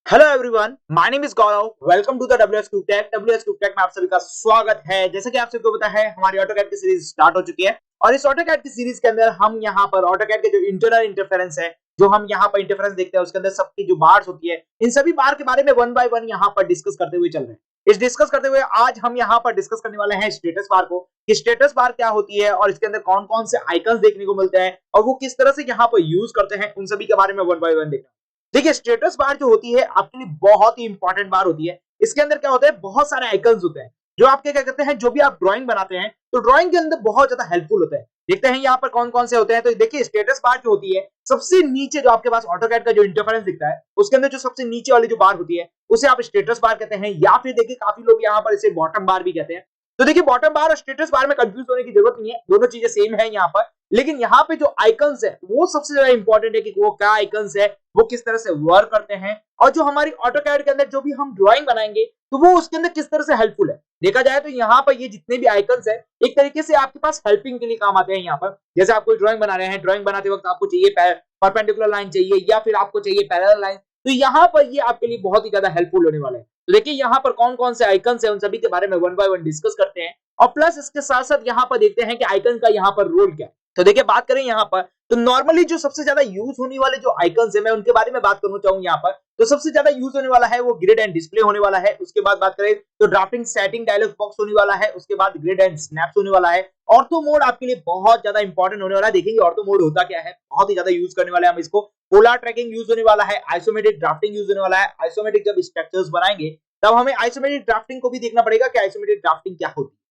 Hello everyone, my name is Gaurav. Welcome to the WS cube tech. WS cube tech में आप सभी का स्वागत है। जैसे कि आप सभी को पता है, हमारी ऑटोकैड की सीरीज स्टार्ट हो चुकी है और इस ऑटोकैड की सीरीज के अंदर हम यहाँ पर ऑटोकैड के जो इंटरनल इंटरफेरेंस है, जो हम यहाँ पर इंटरफेरेंस देखते हैं, उसके अंदर सबकी जो बार्स होती है, इन सभी बार के बारे में वन बाय वन यहाँ पर डिस्कस करते हुए चल रहे हैं। इस डिस्कस करते हुए आज हम यहाँ पर डिस्कस करने वाले हैं स्टेटस बार को, कि स्टेटस बार क्या होती है और इसके अंदर कौन कौन से आइकन्स देखने को मिलते हैं और वो किस तरह से यहाँ पर यूज करते हैं, उन सभी के बारे में वन बाय वन देखना। देखिए, स्टेटस बार जो होती है आपके लिए बहुत ही इंपॉर्टेंट बार होती है। इसके अंदर क्या होता है, बहुत सारे आइकन्स होते हैं जो आपके क्या कहते हैं, जो भी आप ड्राइंग बनाते हैं तो ड्राइंग के अंदर बहुत ज्यादा हेल्पफुल होता है। देखते हैं यहाँ पर कौन कौन से होते हैं। तो देखिए, स्टेटस बार जो होती है, सबसे नीचे जो आपके पास ऑटोकैड का जो इंटरफेरेंस दिखता है, उसके अंदर जो सबसे नीचे वाली जो बार होती है उसे आप स्टेटस बार कहते हैं, या फिर देखिए काफी लोग यहाँ पर इसे बॉटम बार भी कहते हैं। तो देखिए, बॉटम बार और स्टेटस बार में कंफ्यूज होने की जरूरत नहीं है, दोनों चीजें सेम है यहाँ पर। लेकिन यहाँ पे जो आइकन्स है वो सबसे ज्यादा इंपॉर्टेंट है कि वो क्या आइकन्स है, वो किस तरह से वर्क करते हैं, और जो हमारी ऑटोकैड के अंदर जो भी हम ड्राइंग बनाएंगे तो वो उसके अंदर किस तरह से हेल्पफुल है। देखा जाए तो यहाँ पर ये जितने भी आइकन्स है एक तरीके से आपके पास हेल्पिंग के लिए काम आते हैं। यहाँ पर जैसे आप कोई ड्राइंग बना रहे हैं, ड्राइंग बनाते वक्त आपको चाहिए परपेंडिकुलर लाइन चाहिए या फिर आपको चाहिए पैरेलल लाइन, तो यहाँ पर ये आपके लिए बहुत ही ज्यादा हेल्पफुल होने वाले हैं। तो देखिए, यहाँ पर कौन कौन से आइकन्स है उन सभी के बारे में वन बाय वन डिस्कस करते हैं, और प्लस इसके साथ साथ यहाँ पर देखते हैं कि आइकन का यहाँ पर रोल क्या है। तो देखिए, बात करें यहाँ पर तो नॉर्मली जो सबसे ज्यादा यूज होने वाले जो आइकन्स है, मैं उनके बारे में बात करना चाहूंगा। यहाँ पर तो सबसे ज्यादा यूज होने वाला है वो ग्रिड एंड डिस्प्ले होने वाला है। उसके बाद बात करें तो ड्राफ्टिंग सेटिंग डायलॉग बॉक्स होने वाला है। उसके बाद ग्रिड एंड स्नैप्स होने वाला है। ऑर्थो मोड आपके लिए बहुत ज्यादा इंपॉर्टेंट होने वाला है। देखेंगे ऑर्थो मोड होता क्या है, बहुत ही ज्यादा यूज करने वाले हम इसको। पोलर ट्रैकिंग यूज होने वाला है। आइसोमेट्रिक ड्राफ्टिंग यूज होने वाला है। आइसोमेट्रिक जब स्ट्रक्चर्स बनाएंगे तब हमें आइसोमेट्रिक ड्राफ्टिंग को भी देखना पड़ेगा कि आइसोमेट्रिक ड्राफ्टिंग क्या होती है।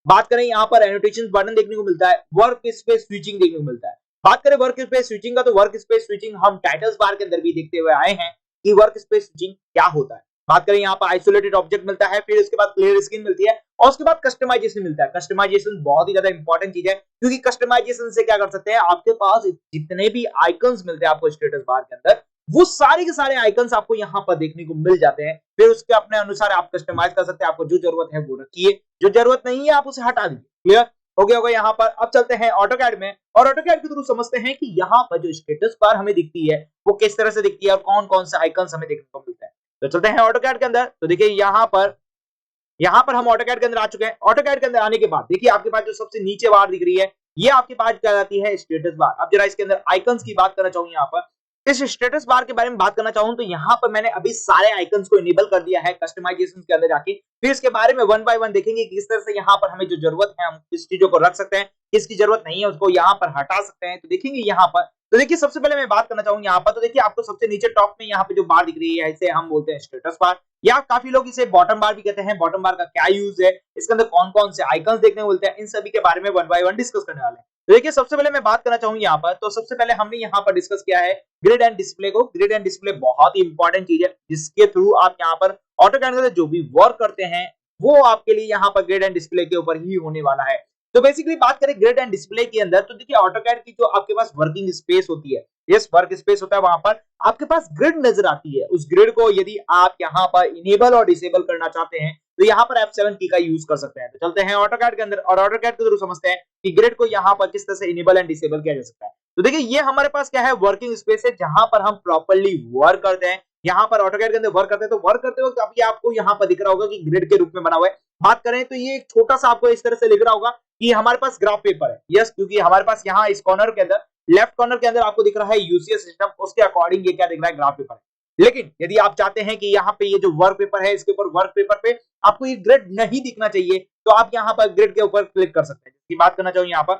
बात करें यहाँ पर एनोटेशन बटन देखने को मिलता है। वर्क स्पेस स्विचिंग देखने को मिलता है। बात करें वर्क स्पेस स्विचिंग का, तो वर्क स्पेस स्विचिंग हम टाइटल्स बार के अंदर भी देखते हुए आए हैं कि वर्क स्पेस स्विचिंग क्या होता है। बात करें यहाँ पर आइसोलेटेड ऑब्जेक्ट मिलता है, फिर उसके बाद क्लियर स्क्रीन मिलती है और उसके बाद कस्टमाइजेशन मिलता है। कस्टमाइजेशन बहुत ही ज्यादा इंपॉर्टेंट चीज है, क्योंकि कस्टमाइजेशन से क्या कर सकते हैं, आपके पास जितने भी आइकन्स मिलते हैं आपको स्टेटस बार के अंदर, वो सारे के सारे आइकन्स आपको यहाँ पर देखने को मिल जाते हैं। फिर उसके अपने अनुसार आप कस्टमाइज कर सकते हैं। आपको जो जरूरत है वो रखिए, जो जरूरत नहीं है आप उसे हटा दीजिए। क्लियर हो गया होगा यहाँ पर। अब चलते हैं ऑटोकैड में और ऑटोकैड के थ्रू समझते हैं कि यहाँ पर जो स्टेटस बार हमें दिखती है वो किस तरह से दिखती है और कौन कौन से आइकन्स हमें देखने को मिलता है। तो चलते हैं ऑटोकैड के अंदर। तो देखिए, यहाँ पर हम ऑटोकैड के अंदर आ चुके हैं। ऑटोकैड के अंदर आने के बाद देखिए, आपके पास जो सबसे नीचे बार दिख रही है, ये आपके पास क्या जाती है, स्टेटस बार। अब जरा इसके अंदर आइकन्स की बात करना चाहूंगा। यहाँ पर इस स्टेटस बार के बारे में बात करना चाहूं तो यहाँ पर मैंने अभी सारे आइकन्स को इनेबल कर दिया है कस्टमाइजेशन के अंदर जाके। फिर इसके बारे में वन बाय वन देखेंगे कि किस तरह से यहाँ पर हमें जो जरूरत है हम किस चीजों को रख सकते हैं, किसकी जरूरत नहीं है उसको यहाँ पर हटा सकते हैं। तो देखेंगे यहाँ पर, तो देखिए सबसे पहले मैं बात करना चाहूंगा यहाँ पर। तो देखिए, आपको सबसे नीचे टॉप में यहाँ पे जो बार दिख रही है, इसे हम बोलते हैं स्टेटस बार, या काफी लोग इसे बॉटम बार भी कहते हैं। बॉटम बार का क्या यूज है, इसके अंदर कौन कौन से आइकन्स देखने को मिलते हैं, इन सभी के बारे में वन बाय वन डिस्कस करने वाले हैं। तो देखिए, सबसे पहले मैं बात करना चाहूंगा यहाँ पर। तो सबसे पहले हमने यहाँ पर डिस्कस किया है ग्रिड एंड डिस्प्ले को। ग्रिड एंड डिस्प्ले बहुत ही इंपॉर्टेंट चीज है, जिसके थ्रू आप यहाँ पर ऑटोकैड में जो भी वर्क करते हैं वो आपके लिए यहाँ पर ग्रिड एंड डिस्प्ले के ऊपर ही होने वाला है। तो बेसिकली बात करें ग्रिड एंड डिस्प्ले के अंदर, तो देखिए ऑटोकैड की जो आपके पास वर्किंग स्पेस होती है, यस वर्क स्पेस होता है, वहां पर आपके पास ग्रिड नजर आती है। उस ग्रिड को यदि आप यहाँ पर इनेबल और डिसेबल करना चाहते हैं तो यहाँ पर F7 की का यूज कर सकते हैं। तो चलते हैं ऑटोकैड के अंदर और ऑटोकैड के थ्रू समझते हैं कि ग्रिड को यहाँ पर किस तरह से इनेबल एंड डिसेबल किया जा सकता है। तो देखिए, ये हमारे पास क्या है, वर्किंग स्पेस है, जहां पर हम प्रॉपर्ली वर्क करते हैं। यहाँ पर ऑटोकैड के अंदर वर्क करते हैं, तो वर्क करते वक्त अभी आपको यहाँ पर दिख रहा होगा कि ग्रिड के रूप में बना हुआ है। बात करें तो ये एक छोटा सा आपको इस तरह से लिख रहा होगा कि हमारे पास ग्राफ पेपर है। यस, क्योंकि हमारे पास यहाँ इस कॉर्नर के अंदर, लेफ्ट कॉर्नर के अंदर आपको दिख रहा है यूसीएस सिस्टम, उसके अकॉर्डिंग ये क्या दिख रहा है, ग्राफ पेपर है। लेकिन यदि आप चाहते हैं कि यहाँ पे ये जो वर्क पेपर है, इसके ऊपर वर्क पेपर पे आपको ये ग्रिड नहीं दिखना चाहिए, तो आप यहाँ पर ग्रिड के ऊपर क्लिक कर सकते हैं। इसकी बात करना चाहूँ यहाँ पर,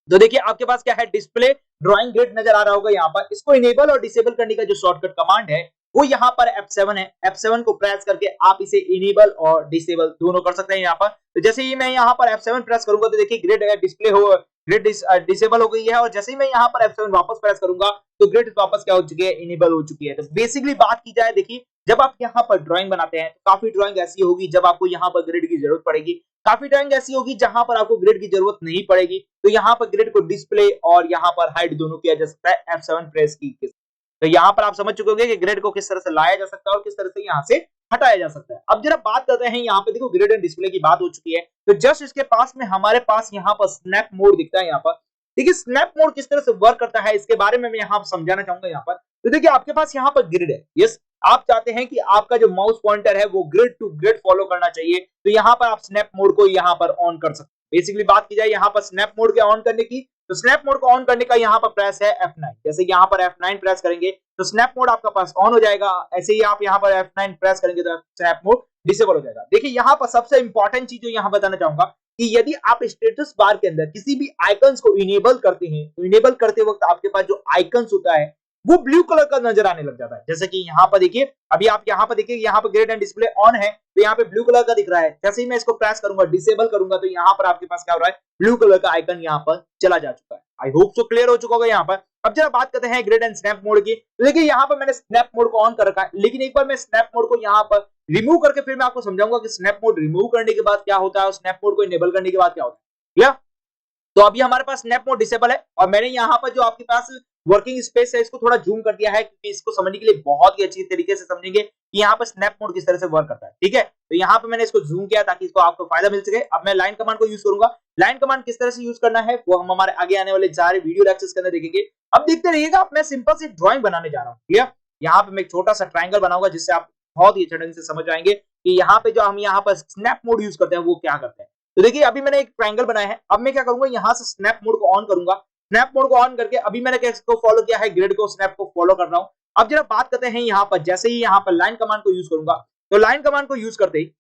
तो देखिए आपके पास क्या है, डिस्प्ले ड्राइंग ग्रिड नजर आ रहा होगा यहाँ पर। इसको इनेबल और डिसेबल करने का जो शॉर्टकट कमांड है वो यहाँ पर F7 है। F7 को प्रेस करके आप इसे इनेबल और डिसेबल दोनों कर सकते हैं यहाँ पर। तो जैसे ही मैं यहाँ पर F7 प्रेस करूंगा तो देखिए ग्रिड डिस्प्ले हो, ग्रिड डिसेबल हो गई है, और जैसे ही मैं यहाँ पर F7 वापस प्रेस करूंगा तो ग्रिड वापस क्या हो चुकी है, इनेबल हो चुकी है। तो बेसिकली बात की जाए, देखिए जब आप यहाँ पर ड्राइंग बनाते हैं तो काफी ड्राइंग ऐसी होगी जब आपको यहाँ पर ग्रिड की जरूरत पड़ेगी, काफी ड्राइंग ऐसी होगी जहां पर आपको ग्रिड की जरूरत नहीं पड़ेगी। तो यहाँ पर ग्रिड को डिस्प्ले और यहाँ पर हाइड दोनों किया जा सकता है F7 प्रेस की। तो यहाँ पर आप समझ चुके होंगे कि ग्रिड को किस तरह से लाया जा सकता है और किस तरह से यहाँ से हटाया जा सकता है। अब जरा बात करते हैं, यहाँ पे देखो ग्रिड एंड डिस्प्ले की बात हो चुकी है, तो जस्ट इसके पास में हमारे पास यहाँ पर स्नैप मोड दिखता है। यहाँ पर देखिए स्नैप मोड किस तरह से वर्क करता है, इसके बारे में मैं यहाँ समझाना चाहूंगा यहाँ पर। तो देखिए आपके पास यहाँ पर ग्रिड है, यस, आप चाहते हैं कि आपका जो माउस पॉइंटर है वो ग्रिड टू ग्रिड फॉलो करना चाहिए, तो यहाँ पर आप स्नैप मोड को यहाँ पर ऑन कर सकते हैं। बेसिकली बात की जाए यहाँ पर स्नैप मोड के ऑन करने की, तो स्नैप मोड को ऑन करने का यहाँ पर प्रेस है F9। जैसे यहाँ पर F9 प्रेस करेंगे तो स्नैप मोड आपका पास ऑन हो जाएगा। ऐसे ही आप यहाँ पर F9 प्रेस करेंगे तो स्नैप मोड डिसेबल हो जाएगा। देखिए यहाँ पर सबसे इंपॉर्टेंट चीज जो यहाँ बताना चाहूंगा कि यदि आप स्टेटस बार के अंदर किसी भी आइकन्स को इनेबल करते हैं तो इनेबल करते वक्त आपके पास जो आइकन्स होता है वो ब्लू कलर का नजर आने लग जाता है। जैसे कि यहाँ पर देखिए, अभी आप यहाँ पर देखिए, यहाँ पर ग्रिड एंड डिस्प्ले ऑन है तो यहाँ पे ब्लू कलर का दिख रहा है। जैसे ही मैं इसको प्रेस करूंगा, डिसेबल करूंगा, तो यहाँ पर आपके पास क्या हो रहा है, ब्लू कलर का आइकन यहाँ पर चला जा चुका है। आई होप सो क्लियर हो चुका होगा यहाँ पर। अब जरा बात करते हैं ग्रिड एंड स्नैप मोड की। तो देखिए यहाँ पर मैंने स्नैप मोड को ऑन कर रखा है, लेकिन एक बार मैं स्नैप मोड को यहाँ पर रिमूव करके फिर मैं आपको समझाऊंगा कि स्नैप मोड रिमूव करने के बाद क्या होता है और स्नैप मोड को इनेबल करने के बाद क्या होता है। या तो अभी हमारे पास स्नैप मोड डिसेबल है और मैंने यहाँ पर जो आपके पास वर्किंग स्पेस है इसको थोड़ा जूम कर दिया है, क्योंकि इसको समझने के लिए बहुत ही अच्छी तरीके से समझेंगे कि यहाँ पर स्नैप मोड किस तरह से वर्क करता है। ठीक है, तो यहाँ पे मैंने इसको जूम किया ताकि इसको आपको फायदा मिल सके। अब मैं लाइन कमांड को यूज करूंगा। लाइन कमांड किस तरह से यूज करना है वो हम हमारे आगे आने वाले सारे वीडियो लेक्चर्स के अंदर देखेंगे। अब देखते रहिएगा। मैं सिंपल सी ड्रॉइंग बनाने जा रहा हूँ। ठीक है, यहाँ पे मैं एक छोटा सा ट्राइंगल बनाऊंगा जिससे आप बहुत ही अच्छे ढंग से समझ आएंगे कि यहाँ पे जो हम यहाँ पर स्नैप मोड यूज करते हैं वो क्या करते हैं। तो देखिए अभी मैंने एक ट्रायंगल बनाया है। अब मैं क्या करूंगा, यहाँ से स्नैप मोड को ऑन करूंगा। स्नैप मोड को ऑन करके अभी मैंने किसको फॉलो किया है, ग्रिड को, स्नैप को फॉलो कर रहा हूं। अब जरा बात करते हैं यहाँ पर, जैसे ही यहाँ पर लाइन कमांड को यूज करूंगा तो लाइन कमांड को यूज करते ही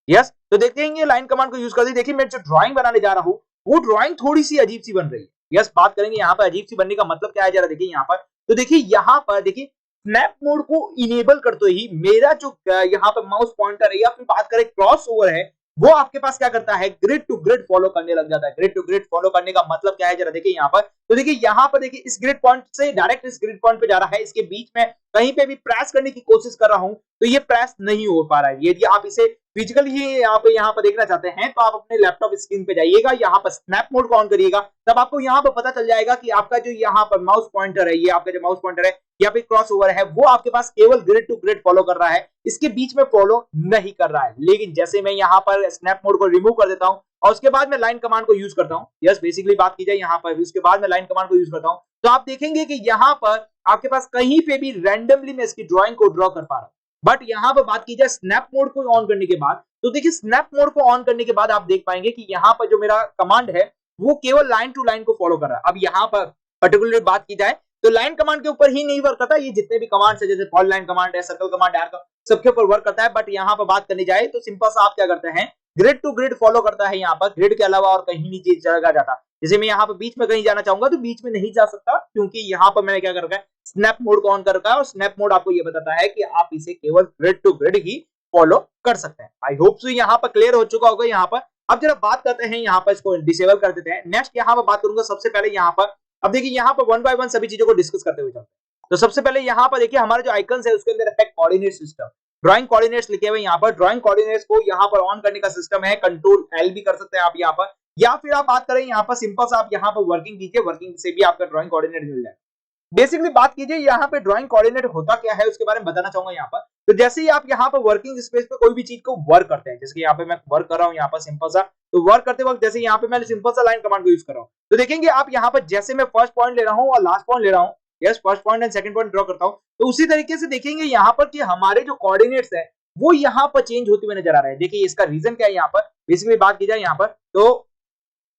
यस, तो देखते हैं लाइन कमांड को यूज करते ही देखिए मैं जो ड्राइंग बनाने जा रहा हूँ वो ड्राइंग थोड़ी सी अजीब सी बन रही है। यस, बात करेंगे यहाँ पर अजीब सी बनने का मतलब क्या है, जरा देखिए यहाँ पर। तो देखिए यहाँ पर देखिए स्नैप मोड को इनेबल करते ही मेरा जो यहाँ पर माउस पॉइंटर है या फिर बात करें क्रॉस ओवर है वो आपके पास क्या करता है, ग्रिड टू ग्रिड फॉलो करने लग जाता है। ग्रिड टू ग्रिड फॉलो करने का मतलब क्या है, जरा देखिए यहाँ पर। तो देखिए यहाँ पर देखिए इस ग्रिड पॉइंट से डायरेक्ट इस ग्रिड पॉइंट पे जा रहा है। इसके बीच में कहीं पे भी प्रेस करने की कोशिश कर रहा हूं तो ये प्रेस नहीं हो पा रहा है। यदि आप इसे फिजिकली ही आप यहाँ पर देखना चाहते हैं तो आप अपने लैपटॉप स्क्रीन पे जाइएगा, यहाँ पर स्नैप मोड को ऑन करिएगा, तब आपको यहाँ पर पता चल जाएगा कि आपका जो यहाँ पर माउस पॉइंटर है, ये आपका जो माउस पॉइंटर है या फिर क्रॉस ओवर है वो आपके पास केवल ग्रिड टू ग्रिड फॉलो कर रहा है, इसके बीच में फॉलो नहीं कर रहा है। लेकिन जैसे मैं यहाँ पर स्नैप मोड को रिमूव कर देता हूँ और उसके बाद मैं लाइन कमांड को यूज करता हूँ, यस बेसिकली बात की जाए यहाँ पर, उसके बाद मैं लाइन कमांड को यूज करता हूँ, तो आप देखेंगे कि यहाँ पर आपके पास कहीं पे भी रैंडमली मैं इसकी ड्राइंग को ड्रॉ कर पा रहा हूँ। बट यहाँ पर बात की जाए स्नैप मोड को ऑन करने के बाद, तो देखिए स्नैप मोड को ऑन करने के बाद आप देख पाएंगे कि यहाँ पर जो मेरा कमांड है वो केवल लाइन टू लाइन को फॉलो कर रहा है। अब यहाँ पर पर्टिकुलर बात की जाए तो लाइन कमांड के ऊपर ही नहीं वर्क करता, ये जितने भी कमांड्स है जैसे कॉल लाइन कमांड है, सर्कल कमांड है, सबके ऊपर वर्क करता है। बट यहाँ पर बात करनी जाए तो सिंपल सा आप क्या करते हैं, ग्रिड टू ग्रिड फॉलो करता है। यहाँ पर ग्रिड के अलावा और कहीं नहीं चला जाता। जैसे मैं यहाँ पर बीच में कहीं जाना चाहूंगा तो बीच में नहीं जा सकता, क्योंकि यहाँ पर मैंने क्या कर रखा है, स्नैप मोड को ऑन कर रखा है और स्नैप मोड आपको ये बताता है कि आप इसे केवल ग्रिड टू ग्रिड ही फॉलो कर सकते हैं। आई होप सो यहाँ पर क्लियर हो चुका होगा यहाँ पर। अब जरा बात करते हैं यहाँ पर, इसको डिसेबल कर देते हैं। नेक्स्ट यहाँ पर बात करूंगा सबसे पहले यहाँ पर। अब देखिए यहाँ पर वन बाय वन सभी चीजों को डिस्कस करते हुए चलते हैं। तो सबसे पहले यहाँ पर देखिए हमारे जो आइकन्स है उसके अंदर है कोऑर्डिनेट सिस्टम, ड्राइंग कोऑर्डिनेट्स लिखे हुए यहाँ पर। ड्राइंग कोऑर्डिनेट्स को यहाँ पर ऑन करने का सिस्टम है, कंट्रोल एल भी कर सकते हैं आप यहाँ पर, या फिर आप बात करें यहाँ पर सिंपल सा आप यहाँ पर वर्किंग कीजिए, वर्किंग से भी आपका ड्राइंग कोऑर्डिनेट मिल जाए। बेसिकली बात कीजिए यहाँ पे ड्राइंग कोऑर्डिनेट होता क्या है उसके बारे में बताना चाहूंगा यहाँ पर। तो जैसे ही आप यहाँ पर वर्किंग स्पेस पे कोई भी चीज को वर्क करते हैं, जैसे कि यहाँ पे मैं वर्क कर रहा हूँ यहाँ पर सिंपल सा, तो वर्क करते वक्त जैसे यहाँ पे मैं सिंपल सा लाइन कमांड को यूज कर रहा हूँ, तो देखेंगे आप यहाँ पर जैसे मैं फर्स्ट पॉइंट ले रहा हूँ और लास्ट पॉइंट ले रहा हूँ, yes first point and second point draw करता हूँ, तो उसी तरीके से देखेंगे यहाँ पर कि हमारे जो कोऑर्डिनेट्स है वो यहाँ पर चेंज होते हुए नजर आ रहे हैं। देखिए इसका रीजन क्या है यहाँ पर, बेसिकली बात की जाए यहाँ पर, तो